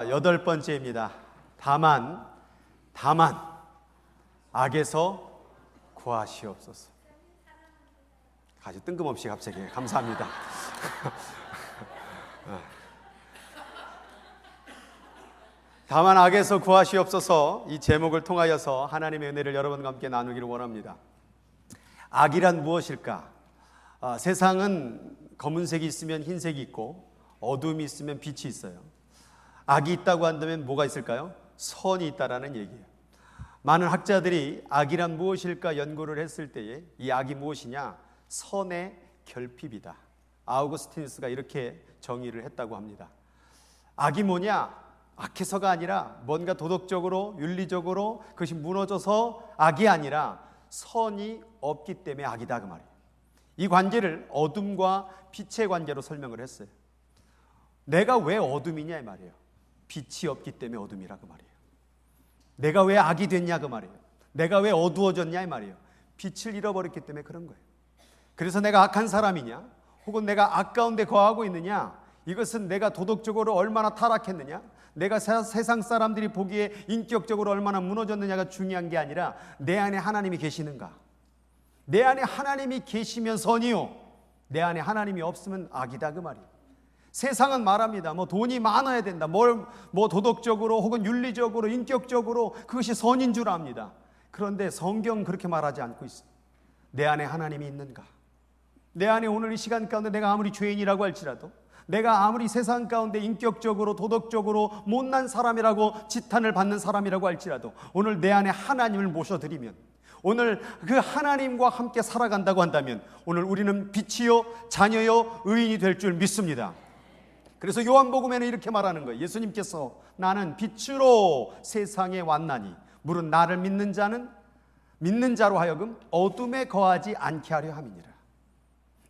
여덟 번째입니다. 다만 악에서 구하시옵소서. 아주 뜬금없이 갑자기 감사합니다. 다만 악에서 구하시옵소서. 이 제목을 통하여서 하나님의 은혜를 여러분과 함께 나누기를 원합니다. 악이란 무엇일까? 세상은 검은색이 있으면 흰색이 있고 어둠이 있으면 빛이 있어요. 악이 있다고 한다면 뭐가 있을까요? 선이 있다라는 얘기예요. 많은 학자들이 악이란 무엇일까 연구를 했을 때에 이 악이 무엇이냐? 선의 결핍이다. 아우구스티누스가 이렇게 정의를 했다고 합니다. 악이 뭐냐? 악해서가 아니라 뭔가 도덕적으로 윤리적으로 그것이 무너져서 악이 아니라 선이 없기 때문에 악이다, 그 말이에요. 이 관계를 어둠과 빛의 관계로 설명을 했어요. 내가 왜 어둠이냐 이 말이에요. 빛이 없기 때문에 어둠이라 그 말이에요. 내가 왜 악이 됐냐 그 말이에요. 내가 왜 어두워졌냐 이 말이에요. 빛을 잃어버렸기 때문에 그런 거예요. 그래서 내가 악한 사람이냐, 혹은 내가 악 가운데 거하고 있느냐, 이것은 내가 도덕적으로 얼마나 타락했느냐, 내가 세상 사람들이 보기에 인격적으로 얼마나 무너졌느냐가 중요한 게 아니라 내 안에 하나님이 계시는가. 내 안에 하나님이 계시면 선이요, 내 안에 하나님이 없으면 악이다 그 말이에요. 세상은 말합니다. 돈이 많아야 된다. 도덕적으로 혹은 윤리적으로 인격적으로 그것이 선인 줄 압니다. 그런데 성경은 그렇게 말하지 않고 있어요. 내 안에 하나님이 있는가? 내 안에 오늘 이 시간 가운데 내가 아무리 죄인이라고 할지라도, 내가 아무리 세상 가운데 인격적으로 도덕적으로 못난 사람이라고 지탄을 받는 사람이라고 할지라도 오늘 내 안에 하나님을 모셔드리면, 오늘 그 하나님과 함께 살아간다고 한다면 오늘 우리는 빛이요 자녀요 의인이 될 줄 믿습니다. 그래서 요한복음에는 이렇게 말하는 거예요. 예수님께서 나는 빛으로 세상에 왔나니 물은 나를 믿는 자로 하여금 어둠에 거하지 않게 하려 함이니라.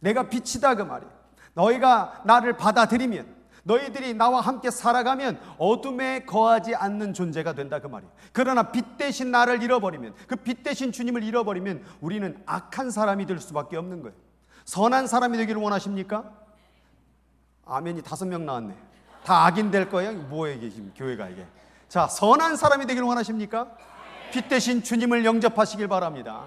내가 빛이다 그 말이에요. 너희가 나를 받아들이면, 너희들이 나와 함께 살아가면 어둠에 거하지 않는 존재가 된다 그 말이에요. 그러나 빛 대신 나를 잃어버리면, 그 빛 대신 주님을 잃어버리면 우리는 악한 사람이 될 수밖에 없는 거예요. 선한 사람이 되기를 원하십니까? 아멘이 5명 나왔네. 다 악인 될 거예요? 뭐예요 이게 지금 교회가 이게. 자, 선한 사람이 되기를 원하십니까? 빛 대신 주님을 영접하시길 바랍니다.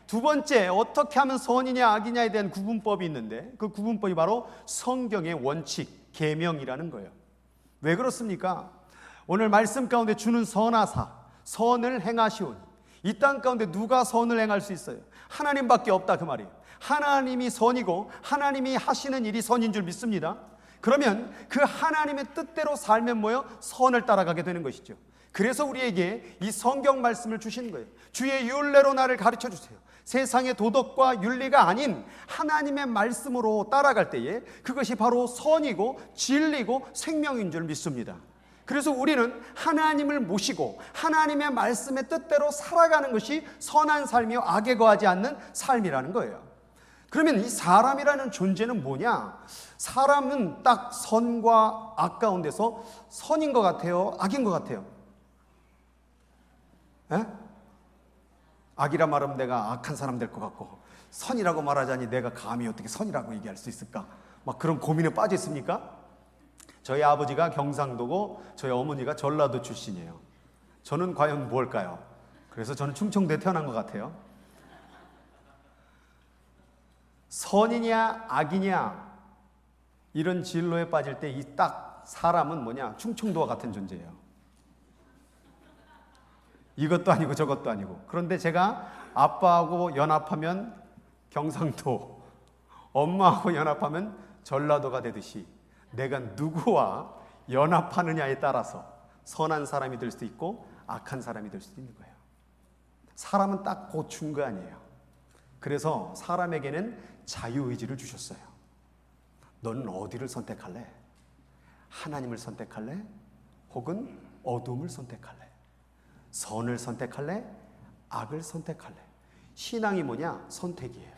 두 번째, 어떻게 하면 선이냐 악이냐에 대한 구분법이 있는데 그 구분법이 바로 성경의 원칙, 계명이라는 거예요. 왜 그렇습니까? 오늘 말씀 가운데 주는 선하사, 선을 행하시오니, 이 땅 가운데 누가 선을 행할 수 있어요? 하나님밖에 없다 그 말이에요. 하나님이 선이고 하나님이 하시는 일이 선인 줄 믿습니다. 그러면 그 하나님의 뜻대로 살면 뭐예요? 선을 따라가게 되는 것이죠. 그래서 우리에게 이 성경 말씀을 주시는 거예요. 주의 율례로 나를 가르쳐 주세요. 세상의 도덕과 윤리가 아닌 하나님의 말씀으로 따라갈 때에 그것이 바로 선이고 진리고 생명인 줄 믿습니다. 그래서 우리는 하나님을 모시고 하나님의 말씀의 뜻대로 살아가는 것이 선한 삶이요 악에 거하지 않는 삶이라는 거예요. 그러면 이 사람이라는 존재는 뭐냐? 사람은 딱 선과 악 가운데서 선인 것 같아요? 악인 것 같아요? 에? 악이라 말하면 내가 악한 사람 될 것 같고, 선이라고 말하자니 내가 감히 어떻게 선이라고 얘기할 수 있을까? 막 그런 고민에 빠져 있습니까? 저희 아버지가 경상도고 저희 어머니가 전라도 출신이에요. 저는 과연 뭘까요? 그래서 저는 충청도에 태어난 것 같아요. 선이냐 악이냐 이런 진로에 빠질 때 이 딱 사람은 뭐냐? 충청도와 같은 존재예요. 이것도 아니고 저것도 아니고. 그런데 제가 아빠하고 연합하면 경상도, 엄마하고 연합하면 전라도가 되듯이 내가 누구와 연합하느냐에 따라서 선한 사람이 될 수도 있고 악한 사람이 될 수도 있는 거예요. 사람은 딱 그 중간이에요. 그래서 사람에게는 자유의지를 주셨어요. 너는 어디를 선택할래? 하나님을 선택할래? 혹은 어둠을 선택할래? 선을 선택할래? 악을 선택할래? 신앙이 뭐냐? 선택이에요.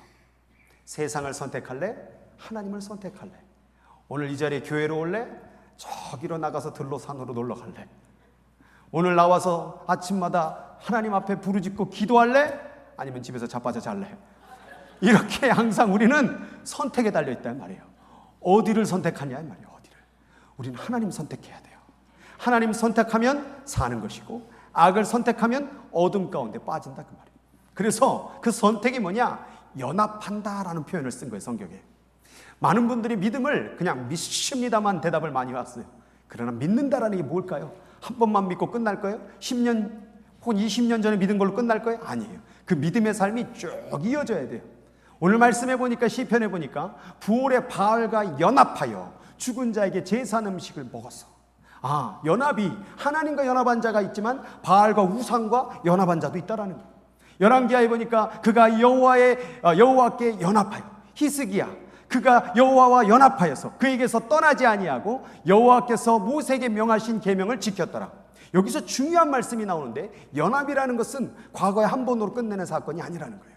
세상을 선택할래? 하나님을 선택할래? 오늘 이 자리에 교회로 올래? 저기로 나가서 들로 산으로 놀러 갈래? 오늘 나와서 아침마다 하나님 앞에 부르짖고 기도할래? 아니면 집에서 자빠져 잘래? 이렇게 항상 우리는 선택에 달려있단 말이에요. 어디를 선택하냐 이 말이에요. 어디를. 우리는 하나님 선택해야 돼요. 하나님 선택하면 사는 것이고 악을 선택하면 어둠 가운데 빠진다 그 말이에요. 그래서 그 선택이 뭐냐? 연합한다라는 표현을 쓴 거예요, 성경에. 많은 분들이 믿음을 그냥 믿습니다만 대답을 많이 왔어요. 그러나 믿는다라는 게 뭘까요? 한 번만 믿고 끝날 거예요? 10년 혹은 20년 전에 믿은 걸로 끝날 거예요? 아니에요. 그 믿음의 삶이 쭉 이어져야 돼요. 오늘 말씀해 보니까, 시편에 보니까 부올의 바알과 연합하여 죽은 자에게 제사한 음식을 먹었어. 연합이, 하나님과 연합한 자가 있지만 바알과 우상과 연합한 자도 있다라는 거예요. 열왕기하에 보니까 그가 여호와께 연합하여, 히스기야 그가 여호와와 연합하여서 그에게서 떠나지 아니하고 여호와께서 모세에게 명하신 계명을 지켰더라. 여기서 중요한 말씀이 나오는데, 연합이라는 것은 과거에 한 번으로 끝내는 사건이 아니라는 거예요.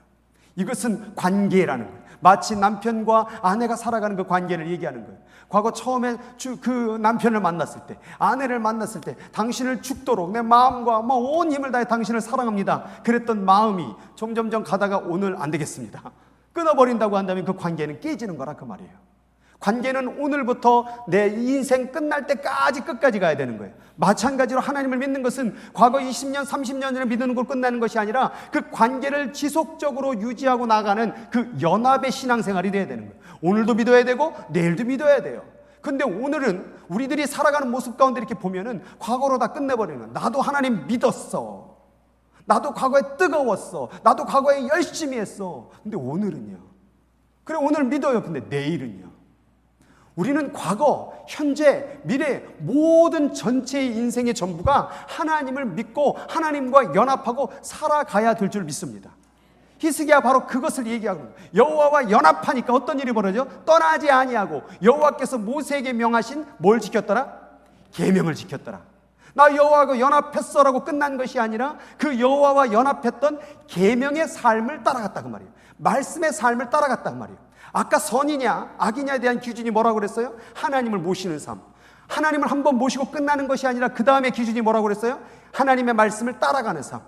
이것은 관계라는 거예요. 마치 남편과 아내가 살아가는 그 관계를 얘기하는 거예요. 과거 처음에 그 남편을 만났을 때, 아내를 만났을 때 당신을 죽도록 내 마음과 온 힘을 다해 당신을 사랑합니다 그랬던 마음이 점점점 가다가 오늘 안 되겠습니다, 끊어버린다고 한다면 그 관계는 깨지는 거라 그 말이에요. 관계는 오늘부터 내 인생 끝날 때까지 끝까지 가야 되는 거예요. 마찬가지로 하나님을 믿는 것은 과거 20년, 30년 전에 믿는 걸 끝나는 것이 아니라 그 관계를 지속적으로 유지하고 나가는 그 연합의 신앙생활이 돼야 되는 거예요. 오늘도 믿어야 되고 내일도 믿어야 돼요. 근데 오늘은 우리들이 살아가는 모습 가운데 이렇게 보면은 과거로 다 끝내버리는 거예요. 나도 하나님 믿었어, 나도 과거에 뜨거웠어, 나도 과거에 열심히 했어. 근데 오늘은요? 그래, 오늘 믿어요. 근데 내일은요? 우리는 과거, 현재, 미래 모든 전체의 인생의 전부가 하나님을 믿고 하나님과 연합하고 살아가야 될 줄 믿습니다. 히스기야 바로 그것을 얘기하고 있는 거예요. 여호와와 연합하니까 어떤 일이 벌어져? 떠나지 아니하고 여호와께서 모세에게 명하신 뭘 지켰더라? 계명을 지켰더라. 나 여호와하고 연합했어라고 끝난 것이 아니라 그 여호와와 연합했던 계명의 삶을 따라갔다 그 말이에요. 말씀의 삶을 따라갔다 그 말이에요. 아까 선이냐 악이냐에 대한 기준이 뭐라고 그랬어요? 하나님을 모시는 삶. 하나님을 한번 모시고 끝나는 것이 아니라 그 다음에 기준이 뭐라고 그랬어요? 하나님의 말씀을 따라가는 삶.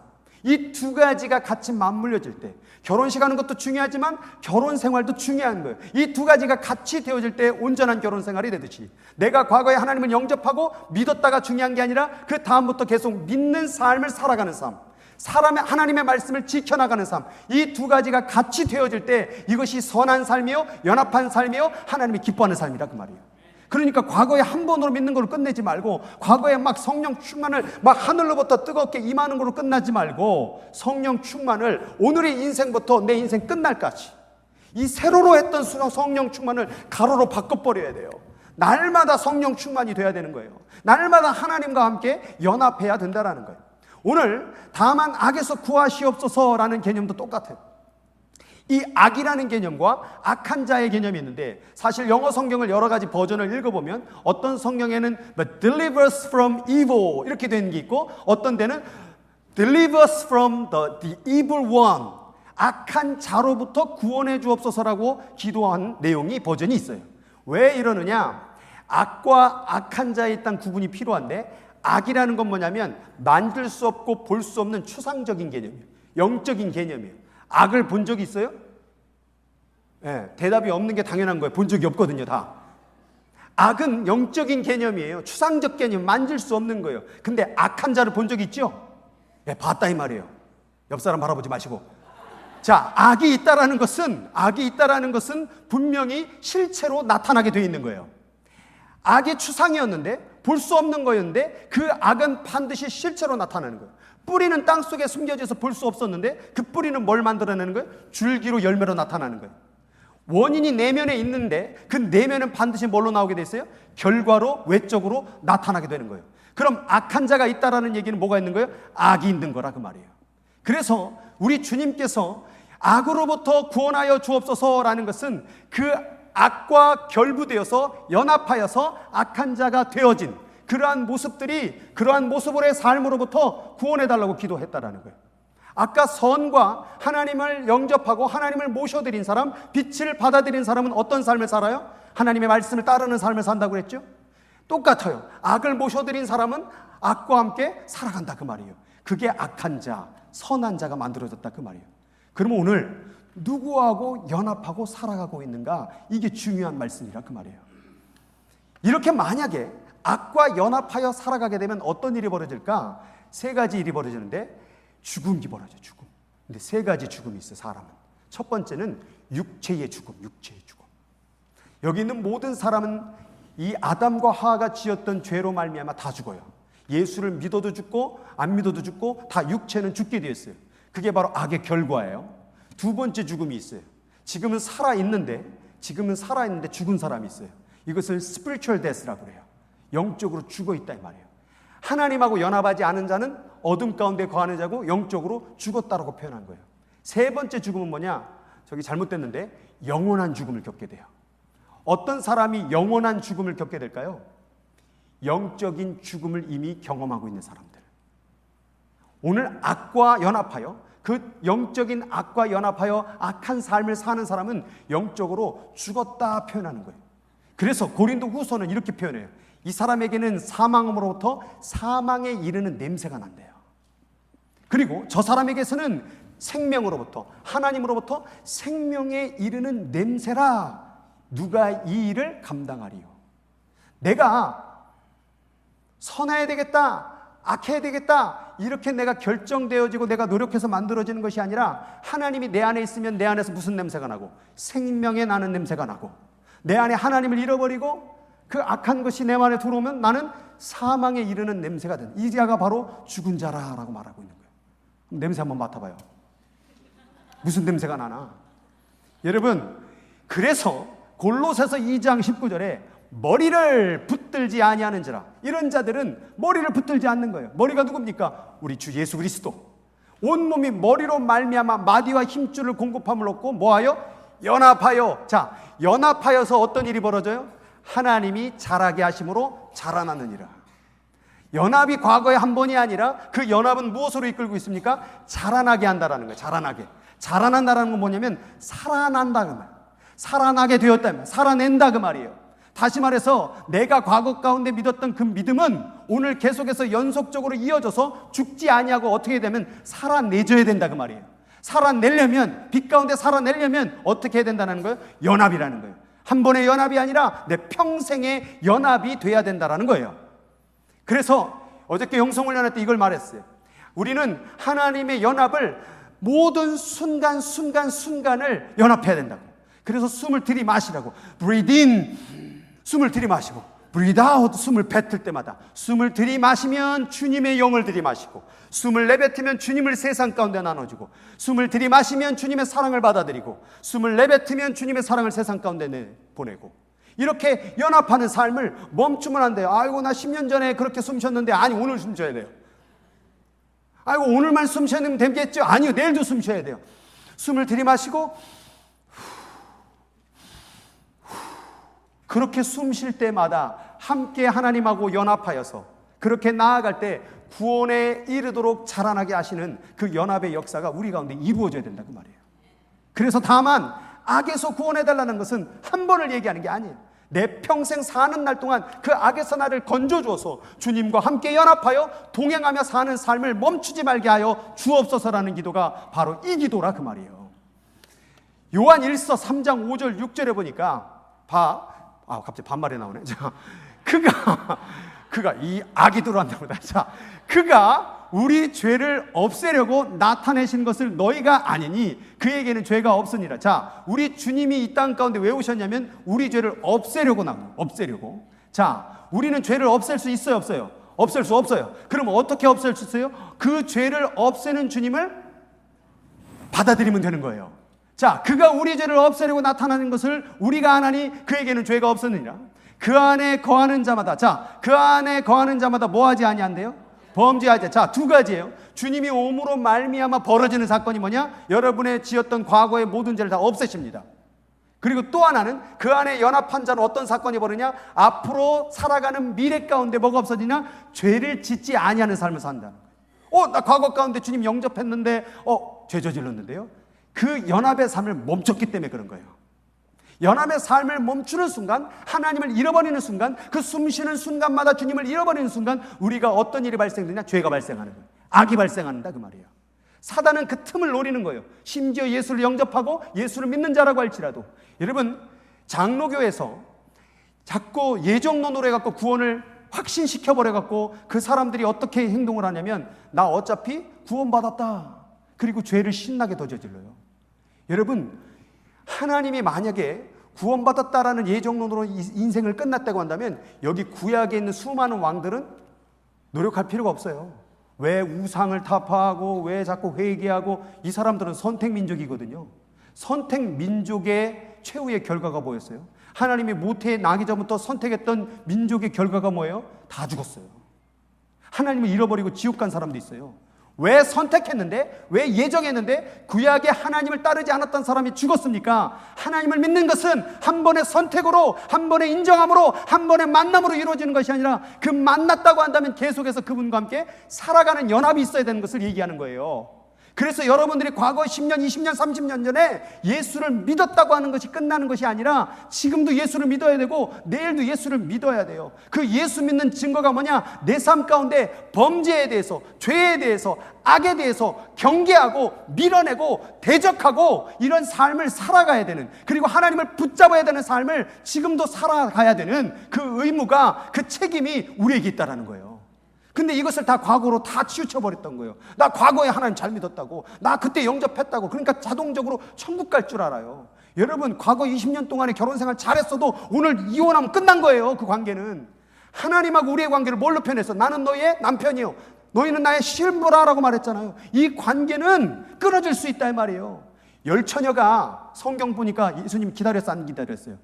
이 두 가지가 같이 맞물려질 때, 결혼식 하는 것도 중요하지만 결혼 생활도 중요한 거예요. 이 두 가지가 같이 되어질 때 온전한 결혼 생활이 되듯이, 내가 과거에 하나님을 영접하고 믿었다가 중요한 게 아니라 그 다음부터 계속 믿는 삶을 살아가는 삶, 하나님의 말씀을 지켜나가는 삶, 이 두 가지가 같이 되어질 때 이것이 선한 삶이요 연합한 삶이요 하나님이 기뻐하는 삶이라 그 말이에요. 그러니까 과거에 한 번으로 믿는 걸로 끝내지 말고, 과거에 막 성령 충만을 막 하늘로부터 뜨겁게 임하는 걸로 끝나지 말고, 성령 충만을 오늘의 인생부터 내 인생 끝날까지 이 세로로 했던 성령 충만을 가로로 바꿔버려야 돼요. 날마다 성령 충만이 돼야 되는 거예요. 날마다 하나님과 함께 연합해야 된다라는 거예요. 오늘 다만 악에서 구하시옵소서라는 개념도 똑같아요. 이 악이라는 개념과 악한 자의 개념이 있는데, 사실 영어 성경을 여러 가지 버전을 읽어보면 어떤 성경에는 But deliver us from evil 이렇게 되는 게 있고, 어떤 데는 Deliver us from the evil one, 악한 자로부터 구원해 주옵소서라고 기도한 내용이 버전이 있어요. 왜 이러느냐? 악과 악한 자에 일단 구분이 필요한데, 악이라는 건 뭐냐면 만질 수 없고 볼 수 없는 추상적인 개념이에요. 영적인 개념이에요. 악을 본 적이 있어요? 네, 대답이 없는 게 당연한 거예요. 본 적이 없거든요, 다. 악은 영적인 개념이에요. 추상적 개념, 만질 수 없는 거예요. 근데 악한 자를 본 적이 있죠? 네, 봤다 이 말이에요. 옆 사람 바라보지 마시고. 자, 악이 있다라는 것은 분명히 실체로 나타나게 되어 있는 거예요. 악의 추상이었는데, 볼 수 없는 거였는데, 그 악은 반드시 실체로 나타나는 거예요. 뿌리는 땅속에 숨겨져서 볼 수 없었는데, 그 뿌리는 뭘 만들어내는 거예요? 줄기로 열매로 나타나는 거예요. 원인이 내면에 있는데 그 내면은 반드시 뭘로 나오게 돼 있어요? 결과로, 외적으로 나타나게 되는 거예요. 그럼 악한 자가 있다라는 얘기는 뭐가 있는 거예요? 악이 있는 거라 그 말이에요. 그래서 우리 주님께서 악으로부터 구원하여 주옵소서라는 것은 그 악과 결부되어서 연합하여서 악한 자가 되어진 그러한 모습으로의 삶으로부터 구원해달라고 기도했다라는 거예요. 아까 선과 하나님을 영접하고 하나님을 모셔드린 사람, 빛을 받아들인 사람은 어떤 삶을 살아요? 하나님의 말씀을 따르는 삶을 산다고 그랬죠? 똑같아요. 악을 모셔드린 사람은 악과 함께 살아간다 그 말이에요. 그게 악한 자, 선한 자가 만들어졌다 그 말이에요. 그러면 오늘 누구하고 연합하고 살아가고 있는가? 이게 중요한 말씀이라 그 말이에요. 이렇게 만약에 악과 연합하여 살아가게 되면 어떤 일이 벌어질까? 세 가지 일이 벌어지는데 죽음이 벌어져요. 죽음. 근데 세 가지 죽음이 있어요. 사람은. 첫 번째는 육체의 죽음. 육체의 죽음. 여기 있는 모든 사람은 이 아담과 하와가 지었던 죄로 말미암아 다 죽어요. 예수를 믿어도 죽고 안 믿어도 죽고 다 육체는 죽게 되어 있어요. 그게 바로 악의 결과예요. 두 번째 죽음이 있어요. 지금은 살아있는데 죽은 사람이 있어요. 이것을 spiritual death라고 그래요. 영적으로 죽어 있다 이 말이에요. 하나님하고 연합하지 않은 자는 어둠 가운데 거하는 자고 영적으로 죽었다라고 표현한 거예요. 세 번째 죽음은 뭐냐? 저기 잘못됐는데 영원한 죽음을 겪게 돼요. 어떤 사람이 영원한 죽음을 겪게 될까요? 영적인 죽음을 이미 경험하고 있는 사람들. 오늘 악과 연합하여 그 영적인 악과 연합하여 악한 삶을 사는 사람은 영적으로 죽었다 표현하는 거예요. 그래서 고린도 후서는 이렇게 표현해요. 이 사람에게는 사망으로부터 사망에 이르는 냄새가 난대요. 그리고 저 사람에게서는 생명으로부터 하나님으로부터 생명에 이르는 냄새라. 누가 이 일을 감당하리요? 내가 선해야 되겠다, 악해야 되겠다 이렇게 내가 결정되어지고 내가 노력해서 만들어지는 것이 아니라 하나님이 내 안에 있으면 내 안에서 무슨 냄새가 나고? 생명에 나는 냄새가 나고, 내 안에 하나님을 잃어버리고 그 악한 것이 내 안에 들어오면 나는 사망에 이르는 냄새가 된다. 이 자가 바로 죽은 자라라고 말하고 있는 거예요. 냄새 한번 맡아봐요. 무슨 냄새가 나나? 여러분, 그래서 골로새서 2장 19절에 머리를 붙들지 아니하는지라, 이런 자들은 머리를 붙들지 않는 거예요. 머리가 누굽니까? 우리 주 예수 그리스도. 온몸이 머리로 말미암아 마디와 힘줄을 공급함을 얻고 뭐하여? 연합하여. 자, 연합하여서 어떤 일이 벌어져요? 하나님이 자라게 하심으로 자라나느니라. 연합이 과거에 한 번이 아니라 그 연합은 무엇으로 이끌고 있습니까? 자라나게 한다라는 거예요. 자라난다라는 건 뭐냐면 살아난다 그 말. 살아나게 되었다면 살아낸다 그 말이에요. 다시 말해서 내가 과거 가운데 믿었던 그 믿음은 오늘 계속해서 연속적으로 이어져서 죽지 아니하고 어떻게 되면 살아내줘야 된다 그 말이에요. 살아내려면, 빛 가운데 살아내려면 어떻게 해야 된다는 거예요? 연합이라는 거예요. 한 번의 연합이 아니라 내 평생의 연합이 돼야 된다는 거예요. 그래서 어저께 영성훈련할 때 이걸 말했어요. 우리는 하나님의 연합을 모든 순간을 연합해야 된다고. 그래서 숨을 들이마시라고. Breathe in, 숨을 들이마시고, breathe out, 숨을 뱉을 때마다 숨을 들이마시면 주님의 영을 들이마시고, 숨을 내뱉으면 주님을 세상 가운데 나눠주고, 숨을 들이마시면 주님의 사랑을 받아들이고, 숨을 내뱉으면 주님의 사랑을 세상 가운데 보내고, 이렇게 연합하는 삶을 멈추면 안 돼요. 아이고 나 10년 전에 그렇게 숨 쉬었는데, 아니 오늘 숨 쉬어야 돼요. 아이고 오늘만 숨 쉬면 되겠죠? 아니요, 내일도 숨 쉬어야 돼요. 숨을 들이마시고 그렇게 숨 쉴 때마다 함께 하나님하고 연합하여서 그렇게 나아갈 때 구원에 이르도록 자라나게 하시는 그 연합의 역사가 우리 가운데 이루어져야 된다 그 말이에요. 그래서 다만 악에서 구원해달라는 것은 한 번을 얘기하는 게 아니에요. 내 평생 사는 날 동안 그 악에서 나를 건져주어서 주님과 함께 연합하여 동행하며 사는 삶을 멈추지 말게 하여 주옵소서라는 기도가 바로 이 기도라 그 말이에요. 요한 1서 3장 5절 6절에 보니까 갑자기 반말이 나오네. 자, 그가 이 악이 들어왔나보다. 자, 그가 우리 죄를 없애려고 나타내신 것을 너희가 아니니 그에게는 죄가 없으니라. 자, 우리 주님이 이 땅 가운데 왜 오셨냐면 우리 죄를 없애려고 나온, 없애려고. 자, 우리는 죄를 없앨 수 있어요, 없어요? 없앨 수 없어요. 그럼 어떻게 없앨 수 있어요? 그 죄를 없애는 주님을 받아들이면 되는 거예요. 자, 그가 우리 죄를 없애려고 나타나는 것을 우리가 안 하니 그에게는 죄가 없었느니라. 그 안에 거하는 자마다, 자, 그 안에 거하는 자마다 뭐 하지 아니한대요? 범죄하지. 자, 두 가지예요. 주님이 오므로 말미암아 벌어지는 사건이 뭐냐? 여러분의 지었던 과거의 모든 죄를 다 없애십니다. 그리고 또 하나는 그 안에 연합한 자는 어떤 사건이 벌어지냐? 앞으로 살아가는 미래 가운데 뭐가 없어지냐? 죄를 짓지 아니하는 삶을 산다는 거예요. 나 과거 가운데 주님 영접했는데 죄 저질렀는데요. 그 연합의 삶을 멈췄기 때문에 그런 거예요. 연합의 삶을 멈추는 순간, 하나님을 잃어버리는 순간, 그 숨쉬는 순간마다 주님을 잃어버리는 순간 우리가 어떤 일이 발생되냐? 죄가 발생하는 거예요. 악이 발생한다 그 말이에요. 사단은 그 틈을 노리는 거예요. 심지어 예수를 영접하고 예수를 믿는 자라고 할지라도. 여러분, 장로교에서 자꾸 예정론으로 해갖고 구원을 확신시켜 버려 갖고 그 사람들이 어떻게 행동을 하냐면 나 어차피 구원받았다. 그리고 죄를 신나게 더 저질러요. 여러분, 하나님이 만약에 구원받았다라는 예정론으로 인생을 끝났다고 한다면 여기 구약에 있는 수많은 왕들은 노력할 필요가 없어요. 왜 우상을 타파하고 왜 자꾸 회개하고, 이 사람들은 선택민족이거든요. 선택민족의 최후의 결과가 뭐였어요? 하나님이 모태에 나기 전부터 선택했던 민족의 결과가 뭐예요? 다 죽었어요. 하나님을 잃어버리고 지옥 간 사람도 있어요. 왜 선택했는데, 왜 예정했는데 구약의 하나님을 따르지 않았던 사람이 죽었습니까? 하나님을 믿는 것은 한 번의 선택으로, 한 번의 인정함으로, 한 번의 만남으로 이루어지는 것이 아니라 그 만났다고 한다면 계속해서 그분과 함께 살아가는 연합이 있어야 되는 것을 얘기하는 거예요. 그래서 여러분들이 과거 10년, 20년, 30년 전에 예수를 믿었다고 하는 것이 끝나는 것이 아니라 지금도 예수를 믿어야 되고 내일도 예수를 믿어야 돼요. 그 예수 믿는 증거가 뭐냐? 내 삶 가운데 범죄에 대해서, 죄에 대해서, 악에 대해서 경계하고 밀어내고 대적하고 이런 삶을 살아가야 되는, 그리고 하나님을 붙잡아야 되는 삶을 지금도 살아가야 되는 그 의무가, 그 책임이 우리에게 있다는 거예요. 근데 이것을 다 과거로 다 치우쳐버렸던 거예요. 나 과거에 하나님 잘 믿었다고, 나 그때 영접했다고, 그러니까 자동적으로 천국 갈 줄 알아요. 여러분, 과거 20년 동안에 결혼생활 잘했어도 오늘 이혼하면 끝난 거예요. 그 관계는. 하나님하고 우리의 관계를 뭘로 표현했어? 나는 너의 남편이요, 너희는 나의 신부라라고 말했잖아요. 이 관계는 끊어질 수 있다 이 말이에요. 10처녀가 성경 보니까 예수님 기다렸어 안 기다렸어요?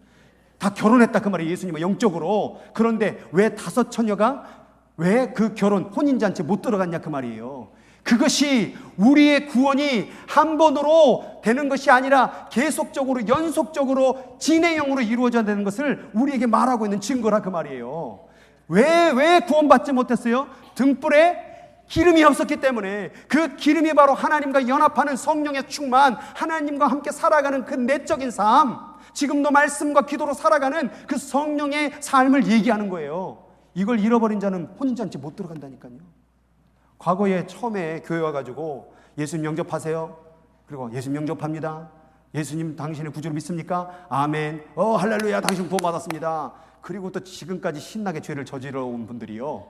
다 결혼했다 그 말이에요. 예수님은 영적으로. 그런데 왜 5처녀가 왜 그 결혼 혼인잔치 못 들어갔냐 그 말이에요. 그것이 우리의 구원이 한 번으로 되는 것이 아니라 계속적으로 연속적으로 진행형으로 이루어져야 되는 것을 우리에게 말하고 있는 증거라 그 말이에요. 왜 구원받지 못했어요? 등불에 기름이 없었기 때문에. 그 기름이 바로 하나님과 연합하는 성령의 충만, 하나님과 함께 살아가는 그 내적인 삶, 지금도 말씀과 기도로 살아가는 그 성령의 삶을 얘기하는 거예요. 이걸 잃어버린 자는 혼인잔치 못 들어간다니까요. 과거에 처음에 교회 와가지고 예수님 영접하세요. 그리고 예수님 영접합니다. 예수님 당신의 구주를 믿습니까? 아멘. 할렐루야, 당신 구원받았습니다. 그리고 또 지금까지 신나게 죄를 저질러 온 분들이요,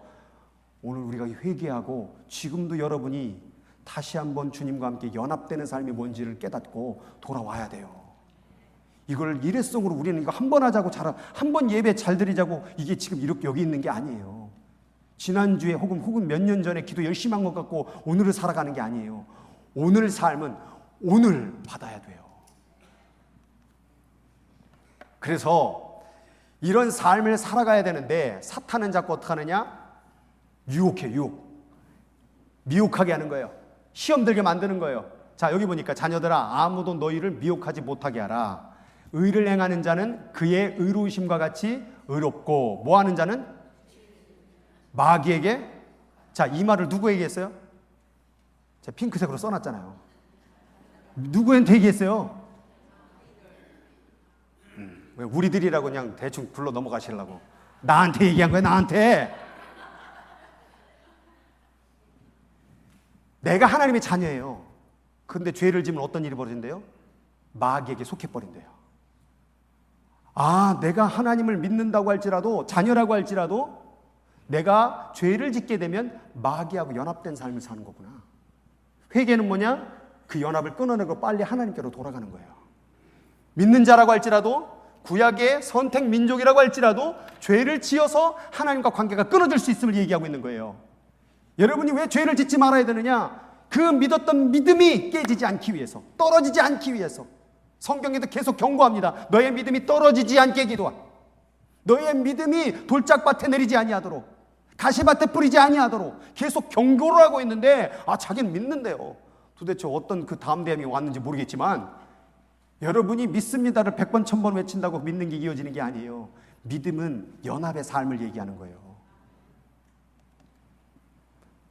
오늘 우리가 회개하고 지금도 여러분이 다시 한번 주님과 함께 연합되는 삶이 뭔지를 깨닫고 돌아와야 돼요. 이걸 일회성으로 우리는 이거 한 번 하자고, 한 번 예배 잘 드리자고 이게 지금 이렇게 여기 있는 게 아니에요. 지난주에 혹은 몇 년 전에 기도 열심히 한 것 같고 오늘을 살아가는 게 아니에요. 오늘 삶은 오늘 받아야 돼요. 그래서 이런 삶을 살아가야 되는데 사탄은 자꾸 어떻게 하느냐? 미혹하게 하는 거예요. 시험 들게 만드는 거예요. 자, 여기 보니까 자녀들아, 아무도 너희를 미혹하지 못하게 하라. 의를 행하는 자는 그의 의로우심과 같이 의롭고, 뭐하는 자는 마귀에게. 자, 이 말을 누구에게 했어요? 제가 핑크색으로 써놨잖아요. 누구한테 얘기했어요? 왜 우리들이라고 그냥 대충 굴러 넘어가시려고. 나한테 얘기한 거야, 나한테. 내가 하나님의 자녀예요. 그런데 죄를 지으면 어떤 일이 벌어진대요? 마귀에게 속해버린대요. 내가 하나님을 믿는다고 할지라도, 자녀라고 할지라도 내가 죄를 짓게 되면 마귀하고 연합된 삶을 사는 거구나. 회개는 뭐냐? 그 연합을 끊어내고 빨리 하나님께로 돌아가는 거예요. 믿는 자라고 할지라도, 구약의 선택 민족이라고 할지라도 죄를 지어서 하나님과 관계가 끊어질 수 있음을 얘기하고 있는 거예요. 여러분이 왜 죄를 짓지 말아야 되느냐? 그 믿었던 믿음이 깨지지 않기 위해서, 떨어지지 않기 위해서. 성경에도 계속 경고합니다. 너의 믿음이 떨어지지 않게 기도하. 너의 믿음이 돌짝밭에 내리지 아니하도록, 가시밭에 뿌리지 아니하도록 계속 경고를 하고 있는데, 자기는 믿는데요. 도대체 어떤 그 다음 대함이 왔는지 모르겠지만, 여러분이 믿습니다를 100번 1000번 외친다고 믿는 게 이어지는 게 아니에요. 믿음은 연합의 삶을 얘기하는 거예요.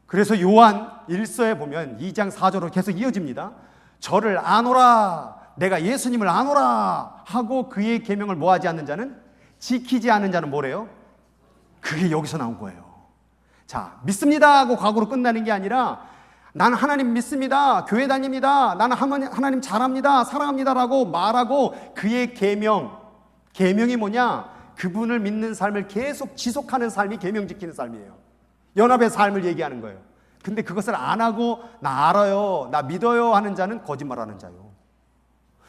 그래서 요한 1서에 보면 2장 4절로 계속 이어집니다. 저를 아노라, 내가 예수님을 아노라 하고 그의 계명을 뭐하지 않는 자는, 지키지 않는 자는 뭐래요? 그게 여기서 나온 거예요. 자, 믿습니다 하고 과거로 끝나는 게 아니라, 나는 하나님 믿습니다, 교회 다닙니다, 나는 하나님 잘합니다, 사랑합니다 라고 말하고 그의 계명이 뭐냐? 그분을 믿는 삶을 계속 지속하는 삶이 계명 지키는 삶이에요. 연합의 삶을 얘기하는 거예요. 근데 그것을 안 하고 나 알아요, 나 믿어요 하는 자는 거짓말하는 자요.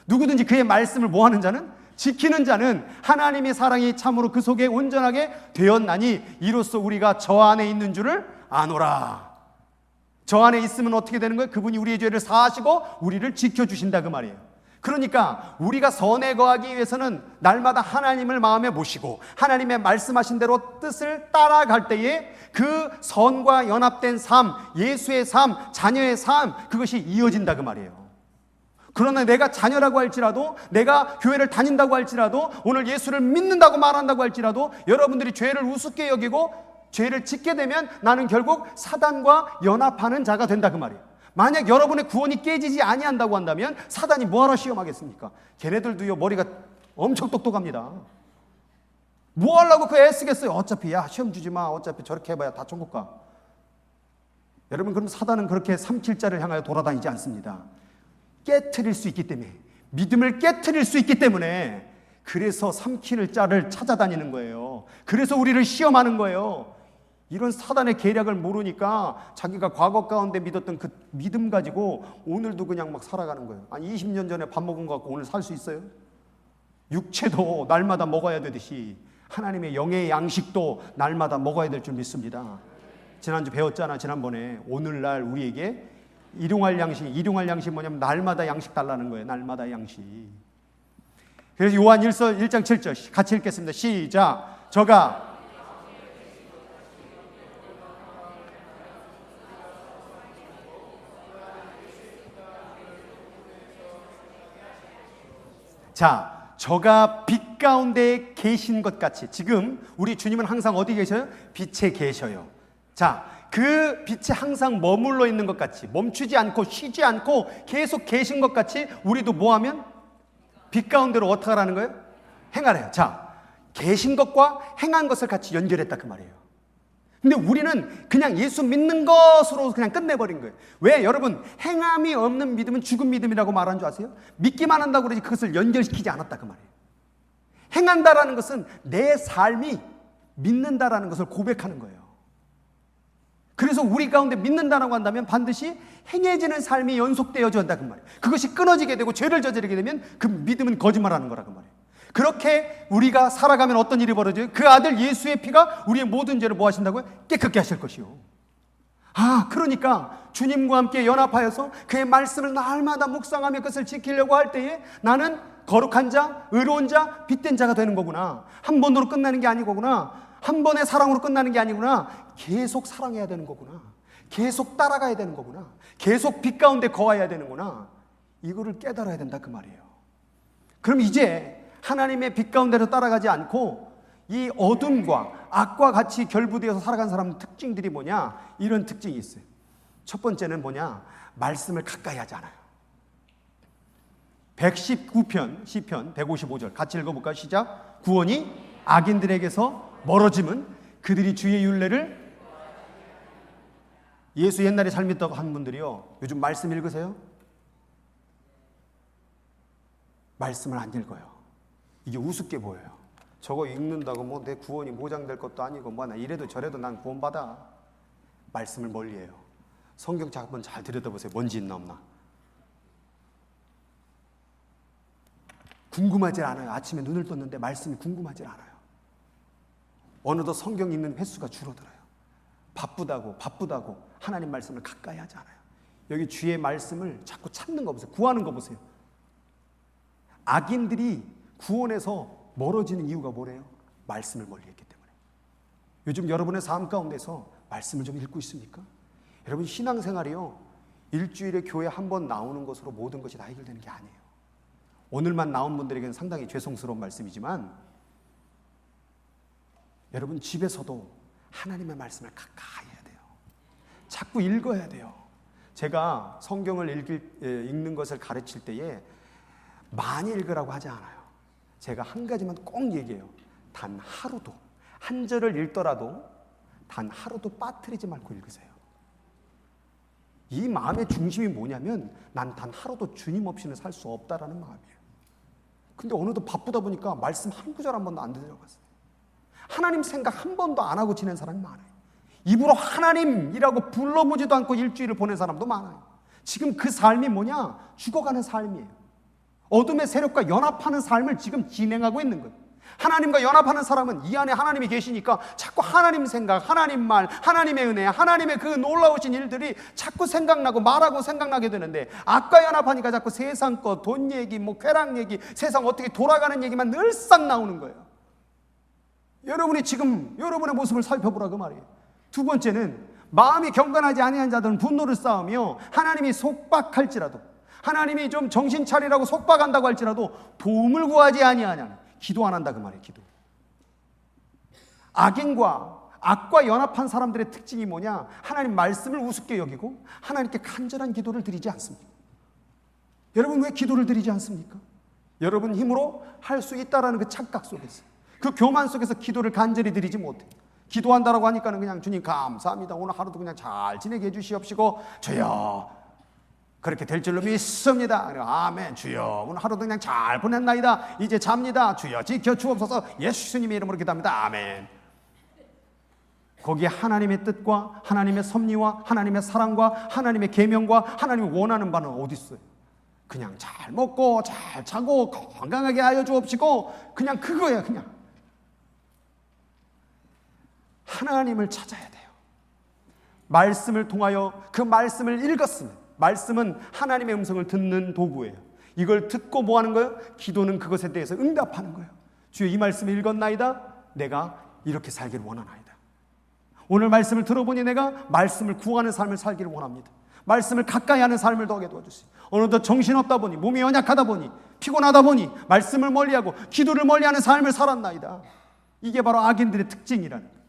누구든지 그의 말씀을 뭐 하는 자는? 지키는 자는 하나님의 사랑이 참으로 그 속에 온전하게 되었나니 이로써 우리가 저 안에 있는 줄을 아노라. 저 안에 있으면 어떻게 되는 거예요? 그분이 우리의 죄를 사하시고 우리를 지켜주신다 그 말이에요. 그러니까 우리가 선에 거하기 위해서는 날마다 하나님을 마음에 모시고 하나님의 말씀하신 대로 뜻을 따라갈 때에 그 선과 연합된 삶, 예수의 삶, 자녀의 삶, 그것이 이어진다 그 말이에요. 그러나 내가 자녀라고 할지라도, 내가 교회를 다닌다고 할지라도, 오늘 예수를 믿는다고 말한다고 할지라도 여러분들이 죄를 우습게 여기고 죄를 짓게 되면 나는 결국 사단과 연합하는 자가 된다 그 말이에요. 만약 여러분의 구원이 깨지지 아니한다고 한다면 사단이 뭐하러 시험하겠습니까? 걔네들도요 머리가 엄청 똑똑합니다. 뭐 하려고 그 애쓰겠어요? 어차피 야 시험 주지 마, 어차피 저렇게 해봐야 다 천국 가. 여러분, 그럼 사단은 그렇게 삼킬 자를 향하여 돌아다니지 않습니다. 깨트릴 수 있기 때문에, 믿음을 깨트릴 수 있기 때문에, 그래서 삼킬 자를 찾아다니는 거예요. 그래서 우리를 시험하는 거예요. 이런 사단의 계략을 모르니까 자기가 과거 가운데 믿었던 그 믿음 가지고 오늘도 그냥 막 살아가는 거예요. 아니 20년 전에 밥 먹은 거 갖고 오늘 살 수 있어요? 육체도 날마다 먹어야 되듯이 하나님의 영의 양식도 날마다 먹어야 될 줄 믿습니다. 지난주 배웠잖아. 지난번에 오늘날 우리에게 일용할 양식 뭐냐면 날마다 양식 달라는 거예요. 날마다 양식. 그래서 요한 1장 7절 같이 읽겠습니다. 시작. 저가 저가 빛 가운데 계신 것 같이, 지금 우리 주님은 항상 어디 계셔요? 빛에 계셔요. 그 빛에 항상 머물러 있는 것 같이, 멈추지 않고 쉬지 않고 계속 계신 것 같이 우리도 뭐 하면? 빛 가운데로 어떻게 하라는 거예요? 행하래요. 계신 것과 행한 것을 같이 연결했다 그 말이에요. 근데 우리는 그냥 예수 믿는 것으로 그냥 끝내버린 거예요. 왜? 여러분, 행함이 없는 믿음은 죽은 믿음이라고 말한 줄 아세요? 믿기만 한다고 그러지 그것을 연결시키지 않았다 그 말이에요. 행한다라는 것은 내 삶이 믿는다라는 것을 고백하는 거예요. 그래서 우리 가운데 믿는다라고 한다면 반드시 행해지는 삶이 연속되어져 한다 그 말이에요. 그것이 끊어지게 되고 죄를 저지르게 되면 그 믿음은 거짓말하는 거라 그 말이에요. 그렇게 우리가 살아가면 어떤 일이 벌어져요? 그 아들 예수의 피가 우리의 모든 죄를 뭐 하신다고요? 깨끗게 하실 것이요. 그러니까 주님과 함께 연합하여서 그의 말씀을 날마다 묵상하며 그것을 지키려고 할 때에 나는 거룩한 자, 의로운 자, 빛된 자가 되는 거구나. 한 번으로 끝나는 게 아니구나. 한 번의 사랑으로 끝나는 게 아니구나. 계속 사랑해야 되는 거구나. 계속 따라가야 되는 거구나. 계속 빛 가운데 거해야 되는구나. 이거를 깨달아야 된다 그 말이에요. 그럼 이제 하나님의 빛 가운데로 따라가지 않고 이 어둠과 악과 같이 결부되어서 살아간 사람 특징들이 뭐냐? 이런 특징이 있어요. 첫 번째는 뭐냐? 말씀을 가까이 하지 않아요. 119편 시편 155절 같이 읽어볼까요? 시작. 구원이 악인들에게서 멀어짐은 그들이 주의 율례를, 예수 옛날에 잘 믿다고 한 분들이요 요즘 말씀 읽으세요? 말씀을 안 읽어요. 이게 우습게 보여요. 저거 읽는다고 뭐 내 구원이 보장될 것도 아니고 뭐 나 이래도 저래도 난 구원받아. 말씀을 멀리해요. 성경 한번 잘 들여다보세요. 뭔지 있나 없나. 궁금하지 않아요. 아침에 눈을 떴는데 말씀이 궁금하지 않아요. 어느덧 성경 읽는 횟수가 줄어들어요. 바쁘다고 하나님 말씀을 가까이 하지 않아요. 여기 주의 말씀을 자꾸 찾는 거 보세요. 구하는 거 보세요. 악인들이 구원에서 멀어지는 이유가 뭐래요? 말씀을 멀리했기 때문에. 요즘 여러분의 삶 가운데서 말씀을 좀 읽고 있습니까? 여러분, 신앙생활이요 일주일에 교회 한 번 나오는 것으로 모든 것이 다 해결되는 게 아니에요. 오늘만 나온 분들에게는 상당히 죄송스러운 말씀이지만 여러분, 집에서도 하나님의 말씀을 가까이 해야 돼요. 자꾸 읽어야 돼요. 제가 성경을 읽는 것을 가르칠 때에 많이 읽으라고 하지 않아요. 제가 한 가지만 꼭 얘기해요. 단 하루도, 한 절을 읽더라도 단 하루도 빠뜨리지 말고 읽으세요. 이 마음의 중심이 뭐냐면 난 단 하루도 주님 없이는 살 수 없다라는 마음이에요. 근데 어느덧 바쁘다 보니까 말씀 한 구절 한 번도 안 들어갔어요. 하나님 생각 한 번도 안 하고 지낸 사람이 많아요. 입으로 하나님이라고 불러보지도 않고 일주일을 보낸 사람도 많아요. 지금 그 삶이 뭐냐? 죽어가는 삶이에요. 어둠의 세력과 연합하는 삶을 지금 진행하고 있는 거예요. 하나님과 연합하는 사람은 이 안에 하나님이 계시니까 자꾸 하나님 생각, 하나님 말, 하나님의 은혜, 하나님의 그 놀라우신 일들이 자꾸 생각나고 말하고 생각나게 되는데, 악과 연합하니까 자꾸 세상 것, 돈 얘기, 뭐 쾌락 얘기, 세상 어떻게 돌아가는 얘기만 늘상 나오는 거예요. 여러분이 지금 여러분의 모습을 살펴보라 그 말이에요. 두 번째는 마음이 경건하지 아니한 자들은 분노를 쌓으며 하나님이 속박할지라도, 하나님이 좀 정신 차리라고 속박한다고 할지라도 도움을 구하지 아니하냐. 기도 안 한다 그 말이에요. 기도. 악과 연합한 사람들의 특징이 뭐냐? 하나님 말씀을 우습게 여기고 하나님께 간절한 기도를 드리지 않습니다. 여러분 왜 기도를 드리지 않습니까? 여러분 힘으로 할 수 있다라는 그 착각 속에서, 그 교만 속에서 기도를 간절히 드리지 못해요. 기도한다라고 하니까는 그냥 주님 감사합니다, 오늘 하루도 그냥 잘 지내게 해주시옵시고, 주여 그렇게 될 줄로 믿습니다. 아멘. 주여 오늘 하루도 그냥 잘 보냈나이다. 이제 잡니다. 주여 지켜주옵소서. 예수님의 이름으로 기도합니다. 아멘. 거기에 하나님의 뜻과 하나님의 섭리와 하나님의 사랑과 하나님의 계명과 하나님이 원하는 바는 어디 있어요? 그냥 잘 먹고 잘 자고 건강하게 하여 주옵시고, 그냥 그거예요. 그냥 하나님을 찾아야 돼요. 말씀을 통하여 그 말씀을 읽었으면, 말씀은 하나님의 음성을 듣는 도구예요. 이걸 듣고 뭐 하는 거예요? 기도는 그것에 대해서 응답하는 거예요. 주여 이 말씀을 읽었나이다. 내가 이렇게 살기를 원하나이다. 오늘 말씀을 들어보니 내가 말씀을 구하는 삶을 살기를 원합니다. 말씀을 가까이 하는 삶을 더하게 도와주세요. 어느덧 정신없다 보니, 몸이 연약하다 보니, 피곤하다 보니 말씀을 멀리하고 기도를 멀리하는 삶을 살았나이다. 이게 바로 악인들의 특징이라는 거예요.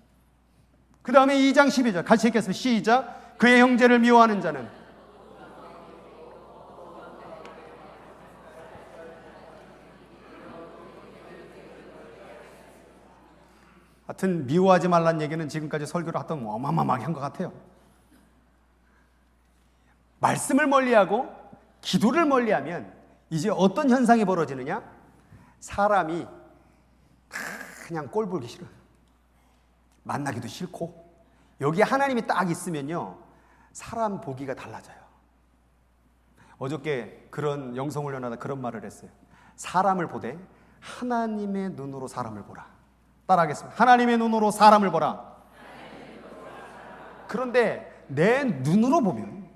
그 다음에 2장 12절 같이 읽겠습니다. 시작. 그의 형제를 미워하는 자는 하여튼 미워하지 말라는 얘기는 지금까지 설교를 하던 어마어마하게 한 것 같아요. 말씀을 멀리하고 기도를 멀리하면 이제 어떤 현상이 벌어지느냐? 사람이 그냥 꼴 보기 싫어요. 만나기도 싫고, 여기 하나님이 딱 있으면요 사람 보기가 달라져요. 어저께 그런 영성훈련하다 그런 말을 했어요. 사람을 보되 하나님의 눈으로 사람을 보라. 따라하겠습니다. 하나님의 눈으로 사람을 보라. 그런데 내 눈으로 보면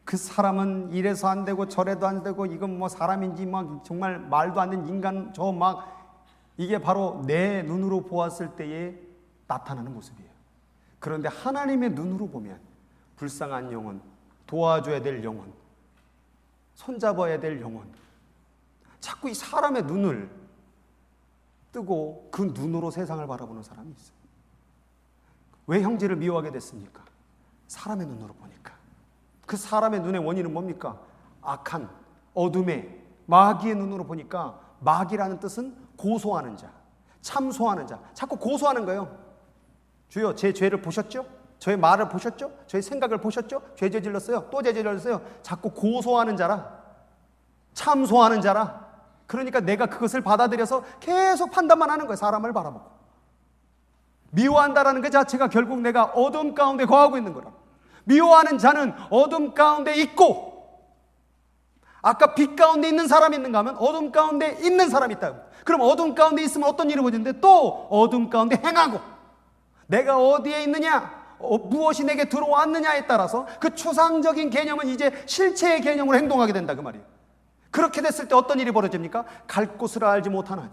그 사람은 이래서 안 되고 저래도 안 되고, 이건 뭐 사람인지 막 정말 말도 안 되는 인간, 저 막, 이게 바로 내 눈으로 보았을 때에 나타나는 모습이에요. 그런데 하나님의 눈으로 보면 불쌍한 영혼, 도와줘야 될 영혼, 손잡아야 될 영혼, 자꾸 이 사람의 눈을 뜨고 그 눈으로 세상을 바라보는 사람이 있어요. 왜 형제를 미워하게 됐습니까? 사람의 눈으로 보니까. 그 사람의 눈의 원인은 뭡니까? 악한 어둠의 마귀의 눈으로 보니까, 마귀라는 뜻은 고소하는 자, 참소하는 자. 자꾸 고소하는 거예요. 주여 제 죄를 보셨죠? 저의 말을 보셨죠? 저의 생각을 보셨죠? 죄 저질렀어요. 또 죄 저질렀어요. 자꾸 고소하는 자라, 참소하는 자라. 그러니까 내가 그것을 받아들여서 계속 판단만 하는 거예요. 사람을 바라보고. 미워한다라는 그 자체가 결국 내가 어둠 가운데 거하고 있는 거라. 미워하는 자는 어둠 가운데 있고, 아까 빛 가운데 있는 사람이 있는가 하면 어둠 가운데 있는 사람이 있다. 그럼 어둠 가운데 있으면 어떤 일이 벌어지는데, 또 어둠 가운데 행하고, 내가 어디에 있느냐, 무엇이 내게 들어왔느냐에 따라서 그 추상적인 개념은 이제 실체의 개념으로 행동하게 된다 그 말이에요. 그렇게 됐을 때 어떤 일이 벌어집니까? 갈 곳을 알지 못하나니.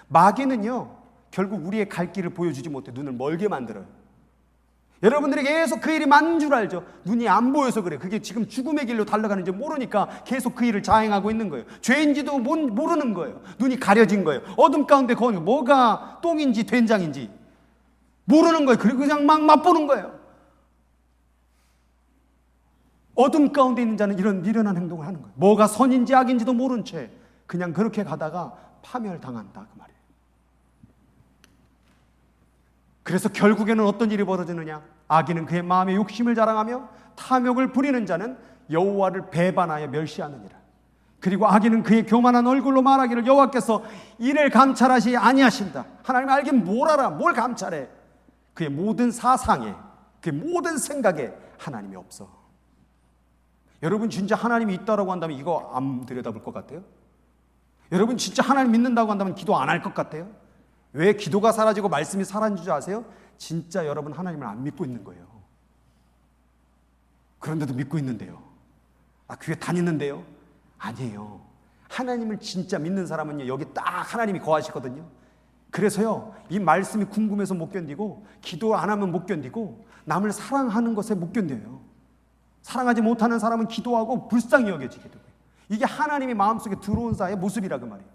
마귀는요 결국 우리의 갈 길을 보여주지 못해 눈을 멀게 만들어요. 여러분들이 계속 그 일이 많은 줄 알죠? 눈이 안 보여서 그래. 그게 지금 죽음의 길로 달려가는지 모르니까 계속 그 일을 자행하고 있는 거예요. 죄인지도 모르는 거예요. 눈이 가려진 거예요. 어둠 가운데 거기 뭐가 똥인지 된장인지 모르는 거예요. 그리고 그냥 막 맛보는 거예요. 어둠 가운데 있는 자는 이런 미련한 행동을 하는 거예요. 뭐가 선인지 악인지도 모른 채 그냥 그렇게 가다가 파멸당한다 그 말이에요. 그래서 결국에는 어떤 일이 벌어지느냐? 악인은 그의 마음의 욕심을 자랑하며 탐욕을 부리는 자는 여호와를 배반하여 멸시하느니라. 그리고 아기는 그의 교만한 얼굴로 말하기를 여호와께서 이를 감찰하시 아니하신다. 하나님 알긴 뭘 알아? 뭘 감찰해? 그의 모든 사상에, 그의 모든 생각에 하나님이 없어. 여러분 진짜 하나님이 있다라고 한다면 이거 안 들여다볼 것 같아요? 여러분 진짜 하나님 믿는다고 한다면 기도 안 할 것 같아요? 왜 기도가 사라지고 말씀이 사라진 줄 아세요? 진짜 여러분 하나님을 안 믿고 있는 거예요. 그런데도 믿고 있는데요. 교회 다니는데요? 아니에요. 하나님을 진짜 믿는 사람은요, 여기 딱 하나님이 거하시거든요. 그래서요, 이 말씀이 궁금해서 못 견디고, 기도 안 하면 못 견디고, 남을 사랑하는 것에 못 견뎌요. 사랑하지 못하는 사람은 기도하고 불쌍히 여겨지게 되고요. 이게 하나님이 마음속에 들어온 자의 모습이라 그 말이에요.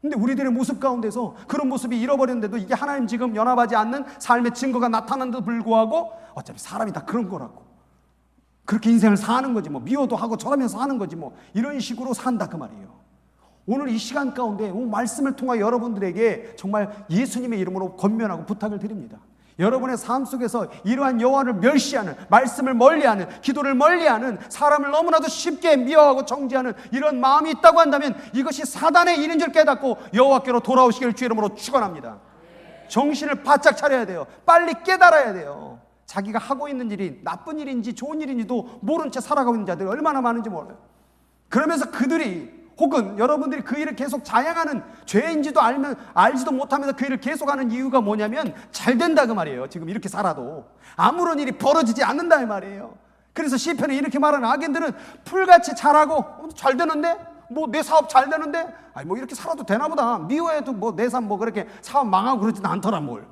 근데 우리들의 모습 가운데서 그런 모습이 잃어버렸는데도 이게 하나님 지금 연합하지 않는 삶의 증거가 나타난데도 불구하고 어차피 사람이 다 그런 거라고. 그렇게 인생을 사는 거지 뭐. 미워도 하고 저러면서 사는 거지 뭐. 이런 식으로 산다 그 말이에요. 오늘 이 시간 가운데 말씀을 통하여 여러분들에게 정말 예수님의 이름으로 권면하고 부탁을 드립니다. 여러분의 삶 속에서 이러한 여호와를 멸시하는, 말씀을 멀리하는, 기도를 멀리하는, 사람을 너무나도 쉽게 미워하고 정죄하는 이런 마음이 있다고 한다면 이것이 사단의 일인 줄 깨닫고 여호와께로 돌아오시길 주 이름으로 축원합니다. 정신을 바짝 차려야 돼요. 빨리 깨달아야 돼요. 자기가 하고 있는 일이 나쁜 일인지 좋은 일인지도 모른 채 살아가고 있는 자들이 얼마나 많은지 몰라요. 그러면서 그들이 혹은 여러분들이 그 일을 계속 자행하는, 죄인지도 알지도 못하면서 그 일을 계속하는 이유가 뭐냐면 잘 된다 그 말이에요. 지금 이렇게 살아도 아무런 일이 벌어지지 않는다 이 말이에요. 그래서 시편에 이렇게 말하는 악인들은 풀같이 잘하고 잘 되는데 뭐 내 사업 잘 되는데 뭐 이렇게 살아도 되나 보다. 미워해도 뭐 내 삶 뭐 그렇게 사업 망하고 그러지는 않더라 뭘.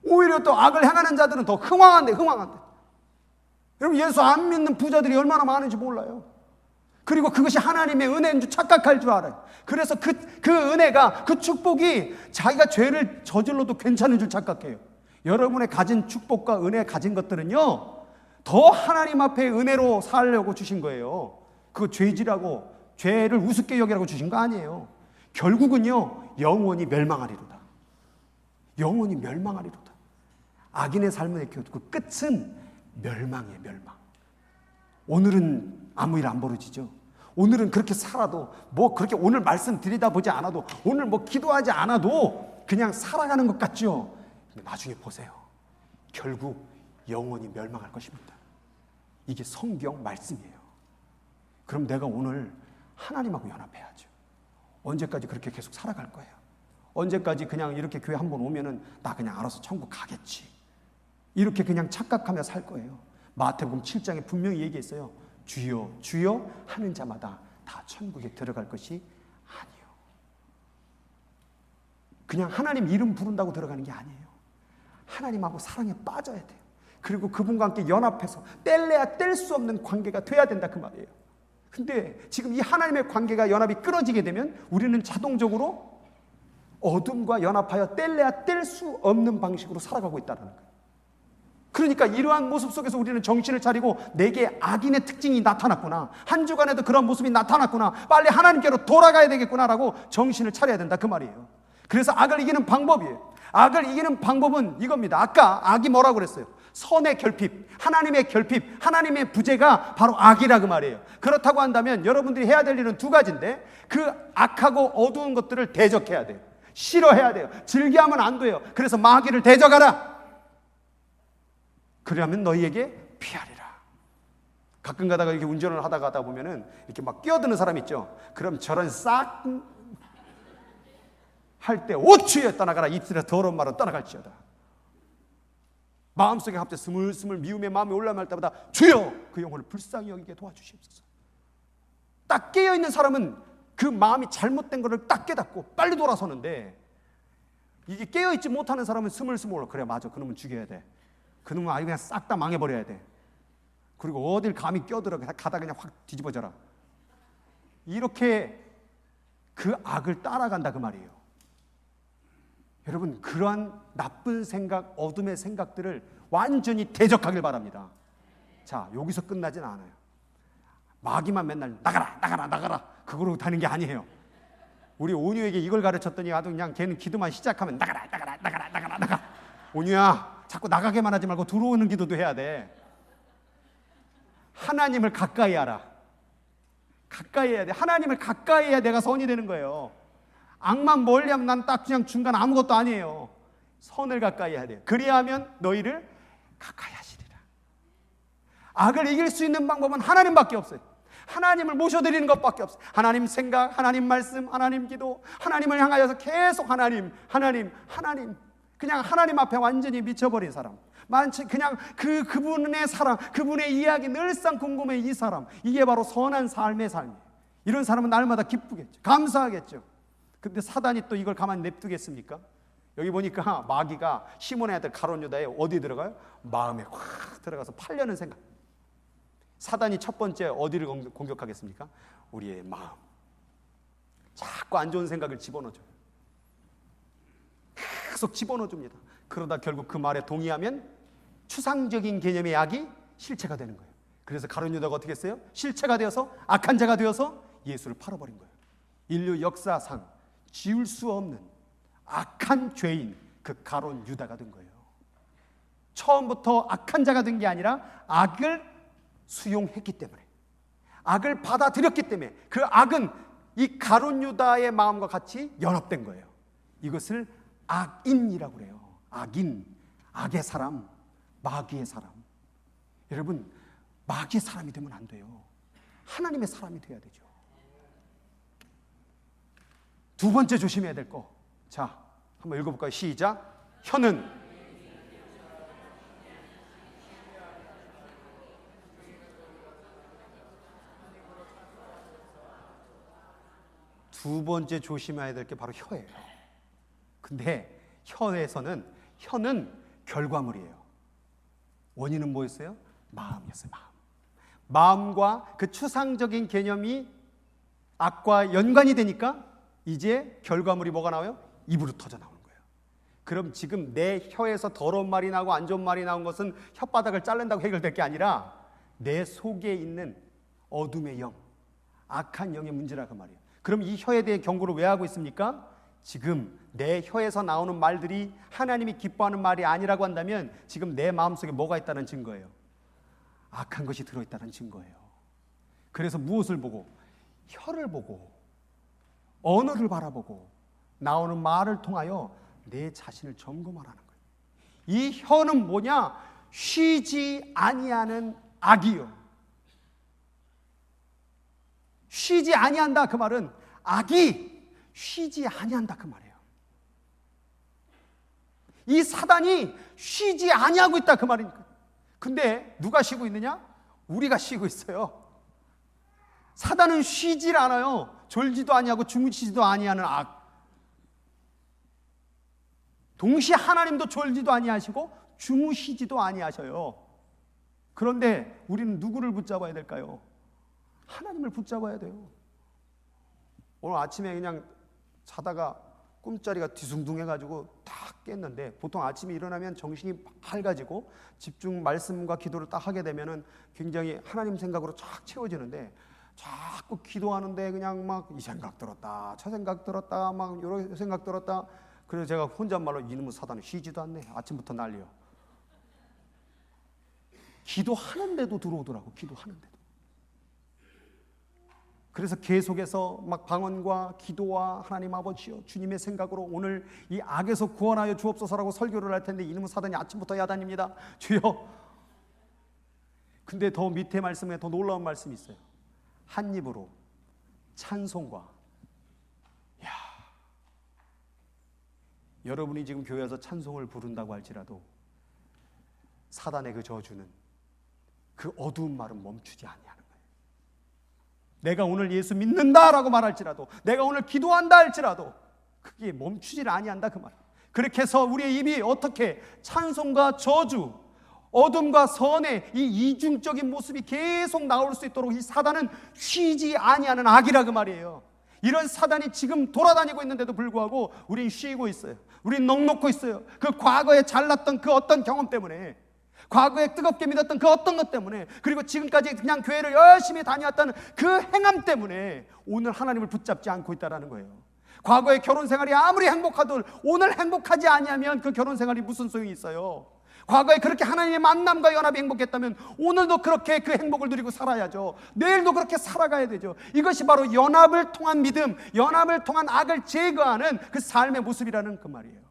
오히려 또 악을 행하는 자들은 더 흥황한데. 여러분 예수 안 믿는 부자들이 얼마나 많은지 몰라요. 그리고 그것이 하나님의 은혜인 줄 착각할 줄 알아요. 그래서 그 은혜가, 그 축복이 자기가 죄를 저질러도 괜찮은 줄 착각해요. 여러분의 가진 축복과 은혜 가진 것들은요, 더 하나님 앞에 은혜로 살려고 주신 거예요. 그거 죄질하고 죄를 우습게 여기라고 주신 거 아니에요. 결국은요, 영원히 멸망하리로다. 영원히 멸망하리로다. 악인의 삶의 그 끝은 멸망이에요, 멸망. 오늘은 아무 일 안 벌어지죠. 오늘은 그렇게 살아도 뭐 그렇게 오늘 말씀 드리다 보지 않아도 오늘 뭐 기도하지 않아도 그냥 살아가는 것 같죠. 근데 나중에 보세요. 결국 영원히 멸망할 것입니다. 이게 성경 말씀이에요. 그럼 내가 오늘 하나님하고 연합해야죠. 언제까지 그렇게 계속 살아갈 거예요? 언제까지 그냥 이렇게 교회 한번 오면은 나 그냥 알아서 천국 가겠지. 이렇게 그냥 착각하며 살 거예요. 마태복음 7장에 분명히 얘기했어요. 주여 주여 하는 자마다 다 천국에 들어갈 것이 아니에요. 그냥 하나님 이름 부른다고 들어가는 게 아니에요. 하나님하고 사랑에 빠져야 돼요. 그리고 그분과 함께 연합해서 뗄래야 뗄 수 없는 관계가 돼야 된다 그 말이에요. 근데 지금 이 하나님의 관계가 연합이 끊어지게 되면 우리는 자동적으로 어둠과 연합하여 뗄래야 뗄 수 없는 방식으로 살아가고 있다는 거예요. 그러니까 이러한 모습 속에서 우리는 정신을 차리고 내게 악인의 특징이 나타났구나, 한 주간에도 그런 모습이 나타났구나, 빨리 하나님께로 돌아가야 되겠구나라고 정신을 차려야 된다 그 말이에요. 그래서 악을 이기는 방법이에요. 악을 이기는 방법은 이겁니다. 아까 악이 뭐라고 그랬어요? 선의 결핍, 하나님의 결핍, 하나님의 부재가 바로 악이라 그 말이에요. 그렇다고 한다면 여러분들이 해야 될 일은 두 가지인데 그 악하고 어두운 것들을 대적해야 돼요. 싫어해야 돼요. 즐겨하면 안 돼요. 그래서 마귀를 대적하라. 그러면 너희에게 피하리라. 가끔 가다가 이렇게 운전을 하다 보면은 이렇게 막 끼어드는 사람 있죠. 그럼 저런 싹 할 때 오추여 떠나가라. 입술에 더러운 말은 떠나갈지어다. 마음속에 갑자기 스물스물 미움의 마음이 올라올 때마다 주여 그 영혼을 불쌍히 여기게 도와주시옵소서. 딱 깨어있는 사람은 그 마음이 잘못된 것을 딱 깨닫고 빨리 돌아서는데, 이게 깨어있지 못하는 사람은 스물스물 그래 맞아 그놈은 죽여야 돼. 그놈은 아예 그냥 싹 다 망해버려야 돼. 그리고 어딜 감히 껴들어 가다 그냥 확 뒤집어져라. 이렇게 그 악을 따라간다 그 말이에요. 여러분 그러한 나쁜 생각, 어둠의 생각들을 완전히 대적하길 바랍니다. 자, 여기서 끝나진 않아요. 마귀만 맨날 나가라 그거로 다는 게 아니에요. 우리 온유에게 이걸 가르쳤더니 아주 그냥 걔는 기도만 시작하면 나가라. 온유야 자꾸 나가게만 하지 말고 들어오는 기도도 해야 돼. 하나님을 가까이 하라. 가까이 해야 돼. 하나님을 가까이 해야 내가 선이 되는 거예요. 악만 멀리하면 난 딱 그냥 중간 아무것도 아니에요. 선을 가까이 해야 돼요. 그리하면 너희를 가까이 하시리라. 악을 이길 수 있는 방법은 하나님밖에 없어요. 하나님을 모셔드리는 것밖에 없어요. 하나님 생각, 하나님 말씀, 하나님 기도, 하나님을 향하여서 계속 하나님. 그냥 하나님 앞에 완전히 미쳐버린 사람, 그냥 그분의 사랑, 그분의 이야기 늘상 궁금해. 이 사람, 이게 바로 선한 삶의 삶이에요. 이런 사람은 날마다 기쁘겠죠. 감사하겠죠. 근데 사단이 또 이걸 가만히 냅두겠습니까? 여기 보니까 마귀가 시몬의 아들 가룟 유다에 어디 들어가요? 마음에 확 들어가서 팔려는 생각. 사단이 첫 번째 어디를 공격하겠습니까? 우리의 마음. 자꾸 안 좋은 생각을 집어넣어줘요. 계속 집어넣어줍니다. 그러다 결국 그 말에 동의하면 추상적인 개념의 악이 실체가 되는 거예요. 그래서 가룟 유다가 어떻게 했어요? 실체가 되어서 악한 자가 되어서 예수를 팔아버린 거예요. 인류 역사상 지울 수 없는 악한 죄인, 그 가룟 유다가 된 거예요. 처음부터 악한 자가 된 게 아니라 악을 수용했기 때문에, 악을 받아들였기 때문에 그 악은 이 가룟 유다의 마음과 같이 연합된 거예요. 이것을 악인이라고 그래요. 악인, 악의 사람, 마귀의 사람. 여러분, 마귀의 사람이 되면 안 돼요. 하나님의 사람이 돼야 되죠. 두 번째 조심해야 될 거. 자, 한번 읽어볼까요? 시작. 혀는 두 번째 조심해야 될 게 바로 혀예요. 근데 혀는 결과물이에요. 원인은 뭐였어요? 마음이었어요. 마음과 그 추상적인 개념이 악과 연관이 되니까 이제 결과물이 뭐가 나와요? 입으로 터져 나오는 거예요. 그럼 지금 내 혀에서 더러운 말이 나고 안 좋은 말이 나온 것은 혓바닥을 자른다고 해결될 게 아니라 내 속에 있는 어둠의 영, 악한 영의 문제라 그 말이에요. 그럼 이 혀에 대해 경고를 왜 하고 있습니까? 지금 내 혀에서 나오는 말들이 하나님이 기뻐하는 말이 아니라고 한다면 지금 내 마음속에 뭐가 있다는 증거예요? 악한 것이 들어있다는 증거예요. 그래서 무엇을 보고? 혀를 보고, 언어를 바라보고, 나오는 말을 통하여 내 자신을 점검하라는 거예요. 이 혀는 뭐냐? 쉬지 아니하는 악이요. 쉬지 아니한다 그 말은 악이 쉬지 아니한다 그 말이에요. 이 사단이 쉬지 아니하고 있다 그 말이니까. 근데 누가 쉬고 있느냐? 우리가 쉬고 있어요. 사단은 쉬질 않아요. 졸지도 아니하고 주무시지도 아니하는 악. 동시에 하나님도 졸지도 아니하시고 주무시지도 아니하셔요. 그런데 우리는 누구를 붙잡아야 될까요? 하나님을 붙잡아야 돼요. 오늘 아침에 그냥 자다가 꿈자리가 뒤숭둥해가지고 딱 깼는데, 보통 아침에 일어나면 정신이 밝아지고 집중 말씀과 기도를 딱 하게 되면은 굉장히 하나님 생각으로 쫙 채워지는데, 자꾸 기도하는데 그냥 막 이 생각 들었다 저 생각 들었다 막 이런 생각 들었다. 그래서 제가 혼잣말로 이놈의 사단은 쉬지도 않네. 아침부터 난리요. 기도하는데도 들어오더라고. 기도하는데도. 그래서 계속해서 막 방언과 기도와 하나님 아버지여 주님의 생각으로 오늘 이 악에서 구원하여 주옵소서라고 설교를 할 텐데 이놈의 사단이 아침부터 야단입니다. 주여. 근데 더 밑에 말씀에 더 놀라운 말씀이 있어요. 한 입으로 찬송과, 여러분이 지금 교회에서 찬송을 부른다고 할지라도 사단의 그 저주는, 그 어두운 말은 멈추지 아니하는 거예요. 내가 오늘 예수 믿는다라고 말할지라도, 내가 오늘 기도한다 할지라도 그게 멈추질 아니한다 그 말이에요. 그렇게 해서 우리의 입이 어떻게 찬송과 저주, 어둠과 선의 이 이중적인 모습이 계속 나올 수 있도록 이 사단은 쉬지 아니하는 악이라 그 말이에요. 이런 사단이 지금 돌아다니고 있는데도 불구하고 우린 쉬고 있어요. 우린 넋놓고 있어요. 그 과거에 잘났던 그 어떤 경험 때문에, 과거에 뜨겁게 믿었던 그 어떤 것 때문에, 그리고 지금까지 그냥 교회를 열심히 다녀왔다는 그 행함 때문에 오늘 하나님을 붙잡지 않고 있다는 거예요. 과거의 결혼 생활이 아무리 행복하든 오늘 행복하지 아니하면 그 결혼 생활이 무슨 소용이 있어요? 과거에 그렇게 하나님의 만남과 연합이 행복했다면 오늘도 그렇게 그 행복을 누리고 살아야죠. 내일도 그렇게 살아가야 되죠. 이것이 바로 연합을 통한 믿음, 연합을 통한 악을 제거하는 그 삶의 모습이라는 그 말이에요.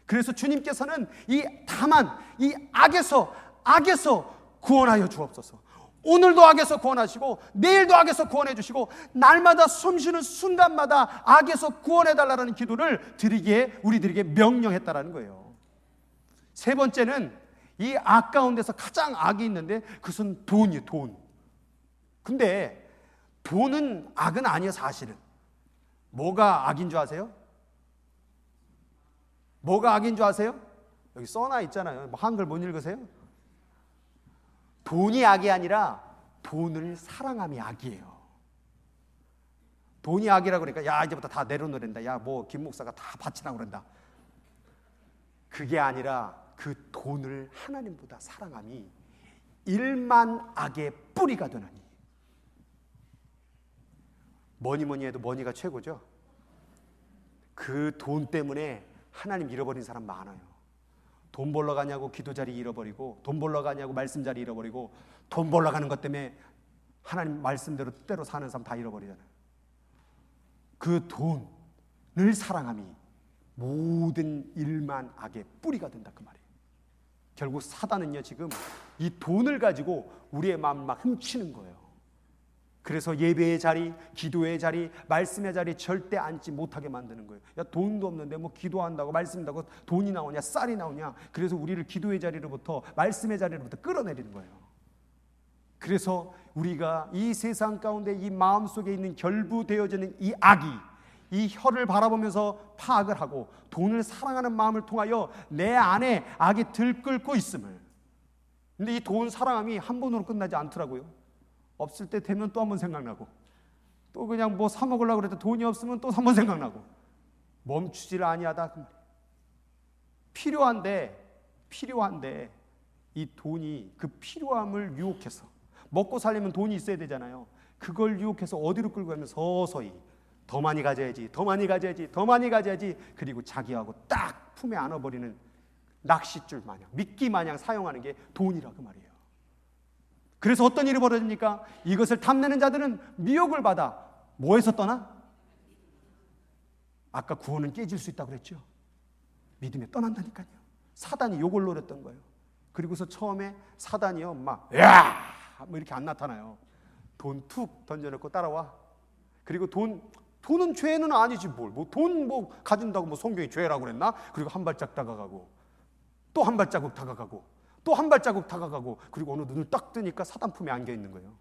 그래서 주님께서는 다만 이 악에서 구원하여 주옵소서. 오늘도 악에서 구원하시고 내일도 악에서 구원해 주시고 날마다 숨쉬는 순간마다 악에서 구원해 달라는 기도를 드리기에 우리들에게 명령했다라는 거예요. 세 번째는 이 악 가운데서 가장 악이 있는데 그것은 돈이에요. 돈. 근데 돈은 악은 아니에요. 사실은 뭐가 악인 줄 아세요? 뭐가 악인 줄 아세요? 여기 써놔 있잖아요. 뭐 한글 못 읽으세요? 돈이 악이 아니라 돈을 사랑함이 악이에요. 돈이 악이라고 그러니까 야 이제부터 다 내려놓는다. 야 뭐 김 목사가 다 바치라고 그런다. 그게 아니라 그 돈을 하나님보다 사랑함이 일만 악의 뿌리가 되나니. 뭐니 해도 머니가 최고죠. 그 돈 때문에 하나님 잃어버린 사람 많아요. 돈 벌러 가냐고 기도 자리 잃어버리고, 돈 벌러 가냐고 말씀 자리 잃어버리고, 돈 벌러 가는 것 때문에 하나님 말씀대로 때로 사는 사람 다 잃어버리잖아요. 그 돈을 사랑함이 모든 일만 악의 뿌리가 된다 그 말이에요. 결국 사단은요 지금 이 돈을 가지고 우리의 마음을 막 훔치는 거예요. 그래서 예배의 자리, 기도의 자리, 말씀의 자리 절대 앉지 못하게 만드는 거예요. 야 돈도 없는데 뭐 기도한다고 말씀한다고 돈이 나오냐 쌀이 나오냐. 그래서 우리를 기도의 자리로부터 말씀의 자리로부터 끌어내리는 거예요. 그래서 우리가 이 세상 가운데 이 마음속에 있는 결부되어지는 이 악이 이 혀를 바라보면서 파악을 하고 돈을 사랑하는 마음을 통하여 내 안에 악이 들끓고 있음을. 근데 이 돈 사랑함이 한 번으로 끝나지 않더라고요. 없을 때 되면 또 한 번 생각나고, 또 그냥 뭐 사 먹으려고 그래도 돈이 없으면 또 한 번 생각나고, 멈추지를 아니하다 그 말이에요. 필요한데 이 돈이 그 필요함을 유혹해서, 먹고 살려면 돈이 있어야 되잖아요. 그걸 유혹해서 어디로 끌고 가면 서서히 더 많이 가져야지, 더 많이 가져야지, 더 많이 가져야지. 그리고 자기하고 딱 품에 안아버리는 낚싯줄 마냥, 미끼 마냥 사용하는 게 돈이라 그 말이에요. 그래서 어떤 일이 벌어집니까? 이것을 탐내는 자들은 미혹을 받아 뭐에서 떠나? 아까 구원은 깨질 수 있다고 그랬죠. 믿음에 떠난다니까요. 사단이 요걸 노렸던 거예요. 그리고서 처음에 사단이요 막 야! 뭐 이렇게 안 나타나요. 돈 툭 던져놓고 따라와. 그리고 돈은 죄는 아니지 뭘. 뭐 돈 뭐 가진다고 뭐 성경이 죄라고 그랬나? 그리고 한 발짝 다가가고 또 한 발자국 다가가고 또 한 발자국 다가가고, 그리고 어느 눈을 딱 뜨니까 사단 품에 안겨 있는 거예요.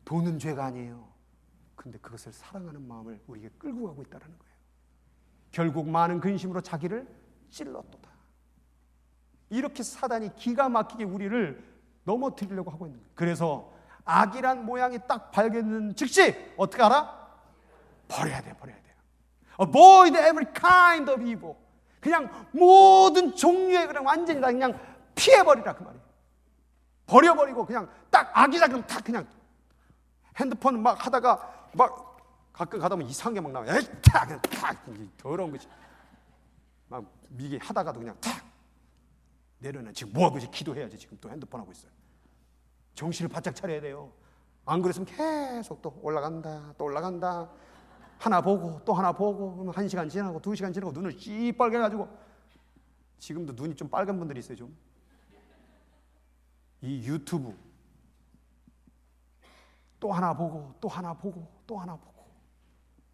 돈은 죄가 아니에요. 근데 그것을 사랑하는 마음을 우리에게 끌고 가고 있다는 거예요. 결국 많은 근심으로 자기를 찔렀도다. 이렇게 사단이 기가 막히게 우리를 넘어뜨리려고 하고 있는 거예요. 그래서 악이란 모양이 딱 발견된 즉시 어떻게 알아? 버려야 돼요. Avoid every kind of evil. 그냥 모든 종류의 그냥 완전히 다 그냥 피해버리라 그 말이에요. 버려버리고 그냥 딱 악이다 그럼 딱 그냥 핸드폰 막 하다가 막 가끔 가다 보면 이상하게 막 나와요. 에이 탁 그냥 탁 더러운 거지. 막 이게 하다가도 그냥 탁 내려놔. 지금 뭐 하고 있지? 기도해야지. 지금 또 핸드폰 하고 있어요. 정신을 바짝 차려야 돼요. 안 그랬으면 계속 또 올라간다. 하나 보고 또 하나 보고, 그러면 1시간 지나고 2시간 지나고 눈을 씨빨개 가지고, 지금도 눈이 좀 빨간 분들이 있어요. 좀 이 유튜브 또 하나 보고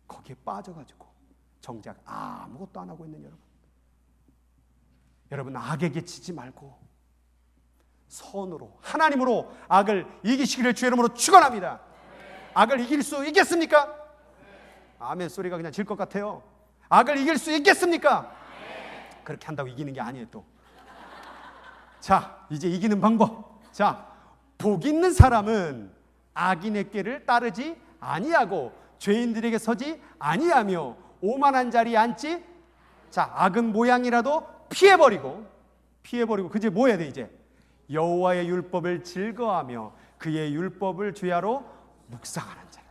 거기에 빠져가지고 정작 아무것도 안 하고 있는 여러분 악에게 지지 말고 선으로 하나님으로 악을 이기시기를 주의 이름으로 축원합니다. 악을 이길 수 있겠습니까? 아멘 소리가 그냥 질 것 같아요. 악을 이길 수 있겠습니까? 그렇게 한다고 이기는 게 아니에요. 또 자, 이제 이기는 방법. 자, 복 있는 사람은 악인의 꾀를 따르지 아니하고 죄인들에게 서지 아니하며 오만한 자리에 앉지. 자, 악은 모양이라도 피해버리고 그제 뭐 해야 돼? 이제 여호와의 율법을 즐거워하며 그의 율법을 주야로 묵상하는 자.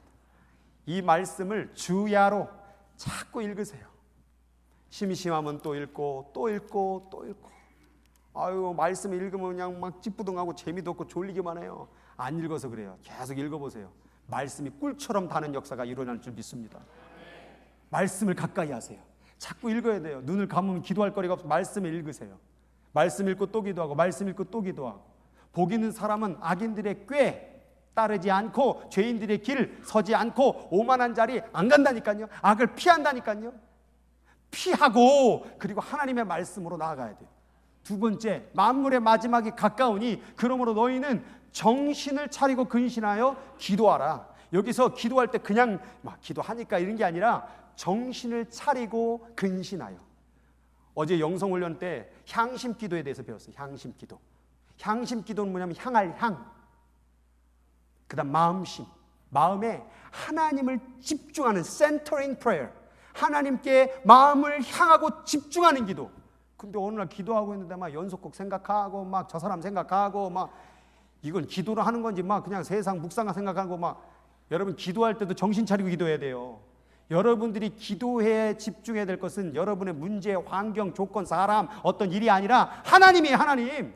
이 말씀을 주야로 자꾸 읽으세요. 심심하면 또 읽고 아유, 말씀 읽으면 그냥 막 찌뿌둥하고 재미도 없고 졸리기만 해요. 안 읽어서 그래요. 계속 읽어보세요. 말씀이 꿀처럼 다는 역사가 일어날 줄 믿습니다. 말씀을 가까이 하세요. 자꾸 읽어야 돼요. 눈을 감으면 기도할 거리가 없어. 말씀을 읽으세요. 말씀 읽고 또 기도하고, 말씀 읽고 또 기도하고. 복 있는 사람은 악인들의 꾀 따르지 않고 죄인들의 길 서지 않고 오만한 자리 안 간다니까요. 악을 피한다니까요. 피하고 그리고 하나님의 말씀으로 나아가야 돼요. 두 번째, 만물의 마지막이 가까우니 그러므로 너희는 정신을 차리고 근신하여 기도하라. 여기서 기도할 때 그냥 막 기도하니까 이런 게 아니라 정신을 차리고 근신하여. 어제 영성훈련 때 향심 기도에 대해서 배웠어요. 향심 기도. 향심 기도는 뭐냐면 향할 향, 그 다음 마음심, 마음에 하나님을 집중하는 centering prayer, 하나님께 마음을 향하고 집중하는 기도. 근데 어느 날 기도하고 있는데 막 연속곡 생각하고 막 저 사람 생각하고 막 이건 기도를 하는 건지 막 그냥 세상 묵상가 생각하고 막. 여러분, 기도할 때도 정신 차리고 기도해야 돼요. 여러분들이 기도에 집중해야 될 것은 여러분의 문제, 환경, 조건, 사람, 어떤 일이 아니라 하나님이에요. 하나님.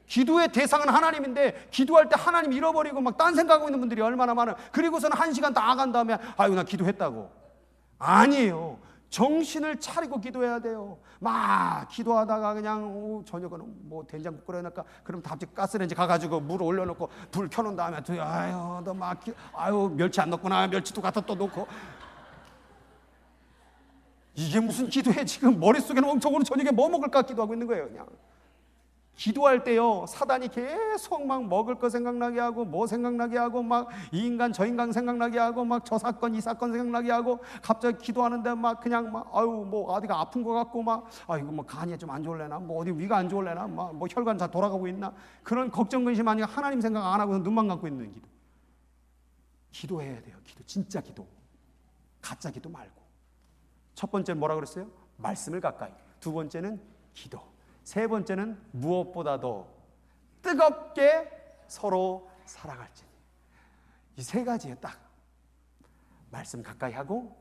기도의 대상은 하나님인데 기도할 때 하나님 잃어버리고 막 딴 생각하고 있는 분들이 얼마나 많아요. 그리고서는 1시간 나아간 다음에 아유, 나 기도했다고. 아니에요. 정신을 차리고 기도해야 돼요. 막 기도하다가 그냥 저녁은 뭐 된장국 끓여놓을까? 그럼 갑자기 가스레인지 가가지고 물 올려놓고 불 켜놓은 다음에 아유, 너 막 아유, 멸치 안 넣었구나. 멸치도 갖다 또 넣고. 이게 무슨 기도해? 지금 머릿속에는 엄청 오늘 저녁에 뭐 먹을까 기도하고 있는 거예요. 그냥 기도할 때요, 사단이 계속 막 먹을 거 생각나게 하고 뭐 생각나게 하고 막 이 인간 저 인간 생각나게 하고 막 저 사건 이 사건 생각나게 하고 갑자기 기도하는데 막 그냥 막 아유, 뭐 어디가 아픈 거 같고 막 아이고 뭐 간이 좀 안 좋을래나, 뭐 어디 위가 안 좋을래나, 뭐 혈관 잘 돌아가고 있나, 그런 걱정 근심 아니라 하나님 생각 안 하고 눈만 감고 있는 기도. 기도해야 돼요. 기도, 진짜 기도, 가짜 기도 말고. 첫 번째는 뭐라 그랬어요? 말씀을 가까이. 두 번째는 기도. 세 번째는 무엇보다도 뜨겁게 서로 사랑할지니. 이 세 가지에 딱 말씀 가까이 하고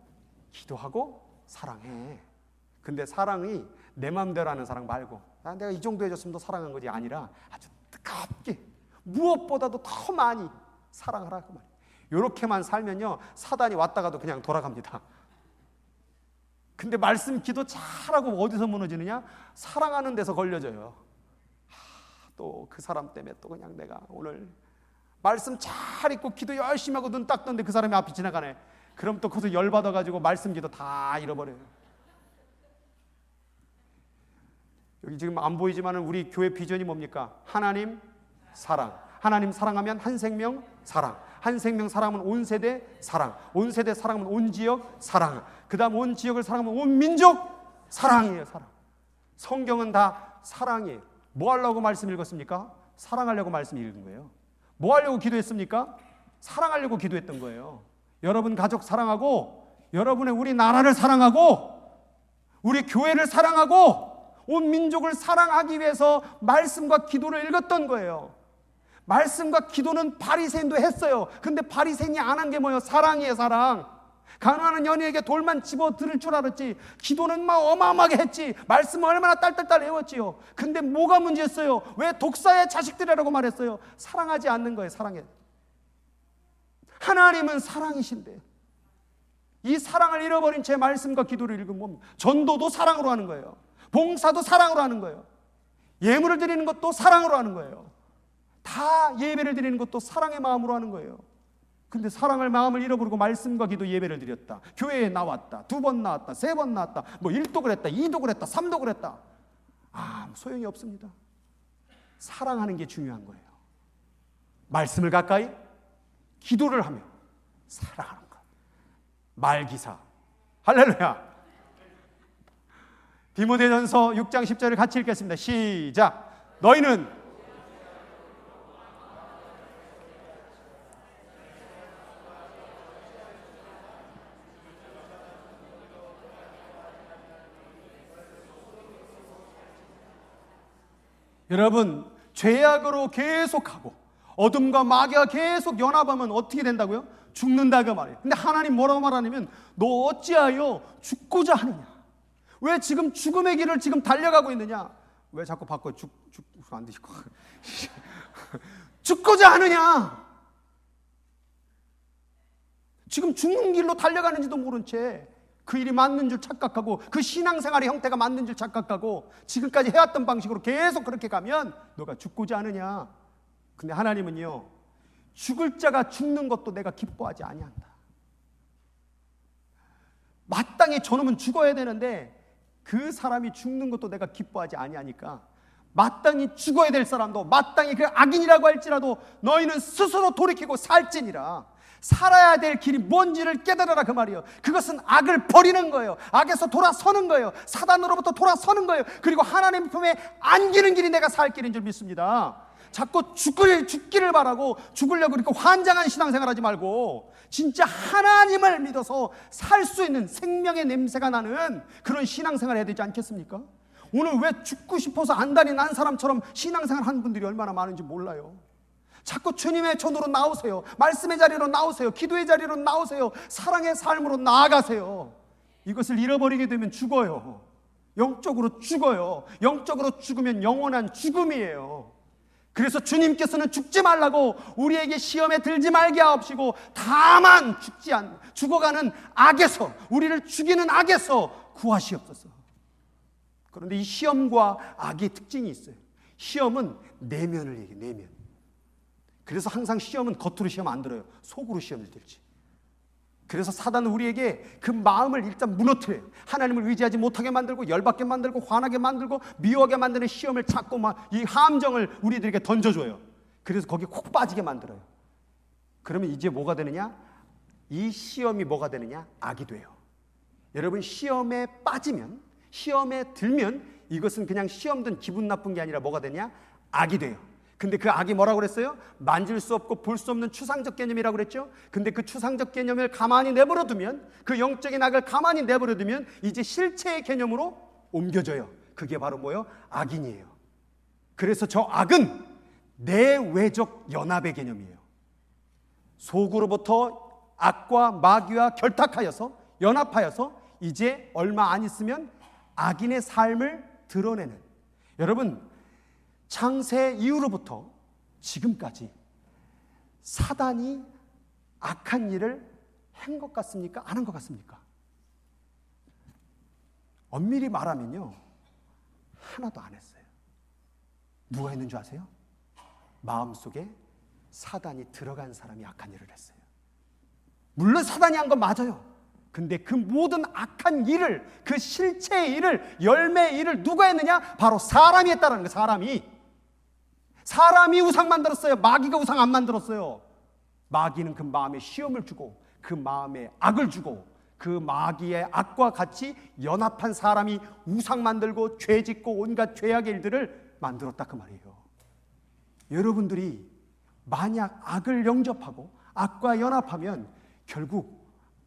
기도하고 사랑해. 근데 사랑이 내 마음대로 하는 사랑 말고 내가 이 정도 해줬으면 더 사랑한 거지 아니라 아주 뜨겁게 무엇보다도 더 많이 사랑하라고 말이에요. 이렇게만 살면요, 사단이 왔다가도 그냥 돌아갑니다. 근데 말씀 기도 잘하고 어디서 무너지느냐? 사랑하는 데서 걸려져요. 또 그 사람 때문에 또 그냥 내가 오늘 말씀 잘 읽고 기도 열심히 하고 눈 딱 떴는데 그 사람이 앞이 지나가네. 그럼 또 거기서 열받아가지고 말씀 기도 다 잃어버려요. 여기 지금 안 보이지만 우리 교회 비전이 뭡니까? 하나님 사랑. 하나님 사랑하면 한 생명 사랑. 한 생명 사랑하면 온 세대 사랑. 온 세대 사랑하면 온 지역 사랑. 그 다음 온 지역을 사랑하면 온 민족 사랑이에요. 사랑. 성경은 다 사랑이에요. 뭐 하려고 말씀 읽었습니까? 사랑하려고 말씀 읽은 거예요. 뭐 하려고 기도했습니까? 사랑하려고 기도했던 거예요. 여러분 가족 사랑하고, 여러분의 우리 나라를 사랑하고, 우리 교회를 사랑하고, 온 민족을 사랑하기 위해서 말씀과 기도를 읽었던 거예요. 말씀과 기도는 바리새인도 했어요. 근데 바리새인이 안 한 게 뭐예요? 사랑이에요. 사랑. 가난한 연예에게 돌만 집어 들을 줄 알았지, 기도는 막 어마어마하게 했지, 말씀을 얼마나 딸딸딸 외웠지요. 근데 뭐가 문제였어요? 왜 독사의 자식들이라고 말했어요? 사랑하지 않는 거예요. 사랑해. 하나님은 사랑이신데 이 사랑을 잃어버린 채 말씀과 기도를 읽은 뭡니까? 전도도 사랑으로 하는 거예요. 봉사도 사랑으로 하는 거예요. 예물을 드리는 것도 사랑으로 하는 거예요. 다 예배를 드리는 것도 사랑의 마음으로 하는 거예요. 근데 사랑을 마음을 잃어버리고 말씀과 기도 예배를 드렸다, 교회에 나왔다, 2번 나왔다, 3번 나왔다, 뭐 1도 그랬다, 2도 그랬다, 3도 그랬다, 소용이 없습니다. 사랑하는 게 중요한 거예요. 말씀을 가까이, 기도를 하며 사랑하는 것. 말기사. 할렐루야. 디모데전서 6장 10절을 같이 읽겠습니다. 시작. 너희는 여러분, 죄악으로 계속하고 어둠과 마귀가 계속 연합하면 어떻게 된다고요? 죽는다고 말해요. 근데 하나님 뭐라고 말하냐면 너 어찌하여 죽고자 하느냐? 왜 지금 죽음의 길을 지금 달려가고 있느냐? 왜 자꾸 바꿔? 안 되실 거. 죽고자 하느냐? 지금 죽는 길로 달려가는지도 모른 채 그 일이 맞는 줄 착각하고 그 신앙생활의 형태가 맞는 줄 착각하고 지금까지 해왔던 방식으로 계속 그렇게 가면 너가 죽고자 하느냐? 근데 하나님은요, 죽을 자가 죽는 것도 내가 기뻐하지 아니한다. 마땅히 저놈은 죽어야 되는데 그 사람이 죽는 것도 내가 기뻐하지 아니하니까 마땅히 죽어야 될 사람도 마땅히 그 악인이라고 할지라도 너희는 스스로 돌이키고 살지니라. 살아야 될 길이 뭔지를 깨달아라 그 말이에요. 그것은 악을 버리는 거예요. 악에서 돌아서는 거예요. 사단으로부터 돌아서는 거예요. 그리고 하나님 품에 안기는 길이 내가 살 길인 줄 믿습니다. 자꾸 죽기를 바라고 죽으려고 그렇게 환장한 신앙생활 하지 말고 진짜 하나님을 믿어서 살 수 있는 생명의 냄새가 나는 그런 신앙생활 해야 되지 않겠습니까? 오늘 왜 죽고 싶어서 안달이 난 사람처럼 신앙생활 하는 분들이 얼마나 많은지 몰라요. 자꾸 주님의 전으로 나오세요. 말씀의 자리로 나오세요. 기도의 자리로 나오세요. 사랑의 삶으로 나아가세요. 이것을 잃어버리게 되면 죽어요. 영적으로 죽어요. 영적으로 죽으면 영원한 죽음이에요. 그래서 주님께서는 죽지 말라고 우리에게 시험에 들지 말게 하옵시고 다만 죽어가는 악에서, 우리를 죽이는 악에서 구하시옵소서. 그런데 이 시험과 악의 특징이 있어요. 시험은 내면을 얘기해요. 내면. 그래서 항상 시험은 겉으로 시험 안 들어요. 속으로 시험을 들지. 그래서 사단은 우리에게 그 마음을 일단 무너뜨려요. 하나님을 의지하지 못하게 만들고 열받게 만들고 화나게 만들고 미워하게 만드는 시험을 찾고 막 이 함정을 우리들에게 던져줘요. 그래서 거기에 콕 빠지게 만들어요. 그러면 이제 뭐가 되느냐? 이 시험이 뭐가 되느냐? 악이 돼요. 여러분, 시험에 빠지면, 시험에 들면 이것은 그냥 시험 든 기분 나쁜 게 아니라 뭐가 되냐? 악이 돼요. 근데 그 악이 뭐라고 그랬어요? 만질 수 없고 볼 수 없는 추상적 개념이라고 그랬죠? 근데 그 추상적 개념을 가만히 내버려 두면, 그 영적인 악을 가만히 내버려 두면 이제 실체의 개념으로 옮겨져요. 그게 바로 뭐예요? 악인이에요. 그래서 저 악은 내외적 연합의 개념이에요. 속으로부터 악과 마귀와 결탁하여서 연합하여서 이제 얼마 안 있으면 악인의 삶을 드러내는, 여러분, 창세 이후로부터 지금까지 사단이 악한 일을 한 것 같습니까? 안 한 것 같습니까? 엄밀히 말하면요, 하나도 안 했어요. 누가 했는 줄 아세요? 마음속에 사단이 들어간 사람이 악한 일을 했어요. 물론 사단이 한 건 맞아요. 근데 그 모든 악한 일을, 그 실체의 일을, 열매의 일을 누가 했느냐? 바로 사람이 했다는 거예요. 사람이 우상 만들었어요. 마귀가 우상 안 만들었어요. 마귀는 그 마음에 시험을 주고 그 마음에 악을 주고 그 마귀의 악과 같이 연합한 사람이 우상 만들고 죄 짓고 온갖 죄악의 일들을 만들었다 그 말이에요. 여러분들이 만약 악을 영접하고 악과 연합하면 결국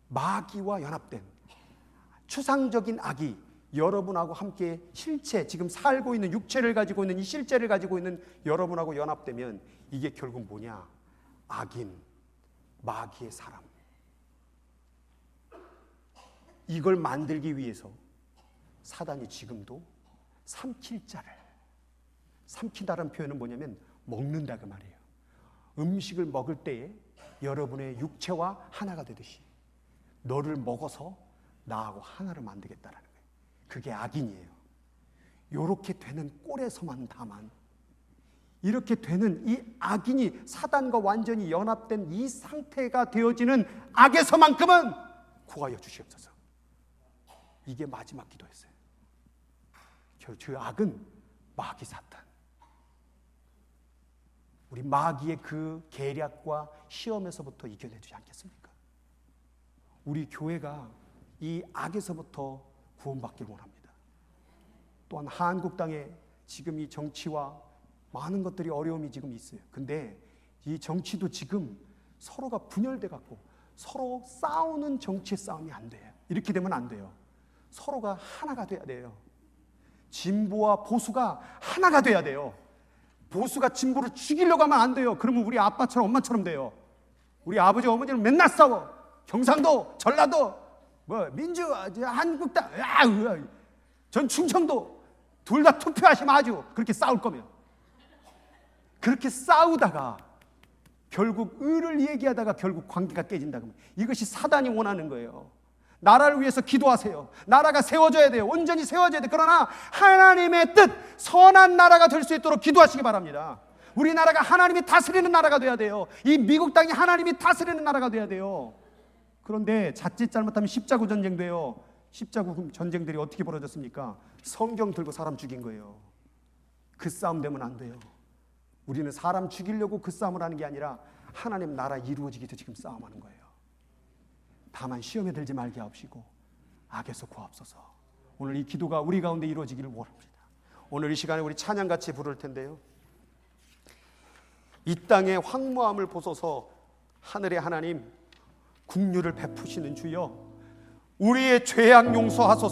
마귀와 연합된 추상적인 악이 여러분하고 함께 실체, 지금 살고 있는 육체를 가지고 있는 이 실체를 가지고 있는 여러분하고 연합되면 이게 결국 뭐냐? 악인, 마귀의 사람. 이걸 만들기 위해서 사단이 지금도 삼킨다는 표현은 뭐냐면 먹는다 그 말이에요. 음식을 먹을 때에 여러분의 육체와 하나가 되듯이 너를 먹어서 나하고 하나를 만들겠다라는 거예요. 그게 악인이에요. 이렇게 되는 꼴에서만 다만, 이렇게 되는 이 악인이 사단과 완전히 연합된 이 상태가 되어지는 악에서만큼은 구하여 주시옵소서. 이게 마지막 기도였어요. 그 악은 마귀 사탄. 우리 마귀의 그 계략과 시험에서부터 이겨내주지 않겠습니까? 우리 교회가 이 악에서부터 구원받길 원합니다. 또한 한국 땅에 지금 이 정치와 많은 것들이 어려움이 지금 있어요. 근데 이 정치도 지금 서로가 분열돼 갖고 서로 싸우는 정치의 싸움이 안 돼요. 이렇게 되면 안 돼요. 서로가 하나가 돼야 돼요. 진보와 보수가 하나가 돼야 돼요. 보수가 진보를 죽이려고 하면 안 돼요. 그러면 우리 아빠처럼 엄마처럼 돼요. 우리 아버지 어머니는 맨날 싸워. 경상도, 전라도, 민주, 한국당, 전 충청도 둘 다 투표하시면 아주 그렇게 싸울 거면. 그렇게 싸우다가 결국 의를 얘기하다가 결국 관계가 깨진다 그러면 이것이 사단이 원하는 거예요. 나라를 위해서 기도하세요. 나라가 세워져야 돼요. 온전히 세워져야 돼요. 그러나 하나님의 뜻, 선한 나라가 될 수 있도록 기도하시기 바랍니다. 우리나라가 하나님이 다스리는 나라가 돼야 돼요. 이 미국 땅이 하나님이 다스리는 나라가 돼야 돼요. 그런데 자칫 잘못하면 십자구 전쟁 돼요. 십자구 전쟁들이 어떻게 벌어졌습니까? 성경 들고 사람 죽인 거예요. 그 싸움 되면 안 돼요. 우리는 사람 죽이려고 그 싸움을 하는 게 아니라 하나님 나라 이루어지기 위해서 지금 싸움하는 거예요. 다만 시험에 들지 말게 하옵시고 악에서 구하옵소서. 오늘 이 기도가 우리 가운데 이루어지기를 원합니다. 오늘 이 시간에 우리 찬양같이 부를 텐데요, 이 땅의 황무함을 보소서. 하늘의 하나님, 긍휼을 베푸시는 주여, 우리의 죄악 용서하소서.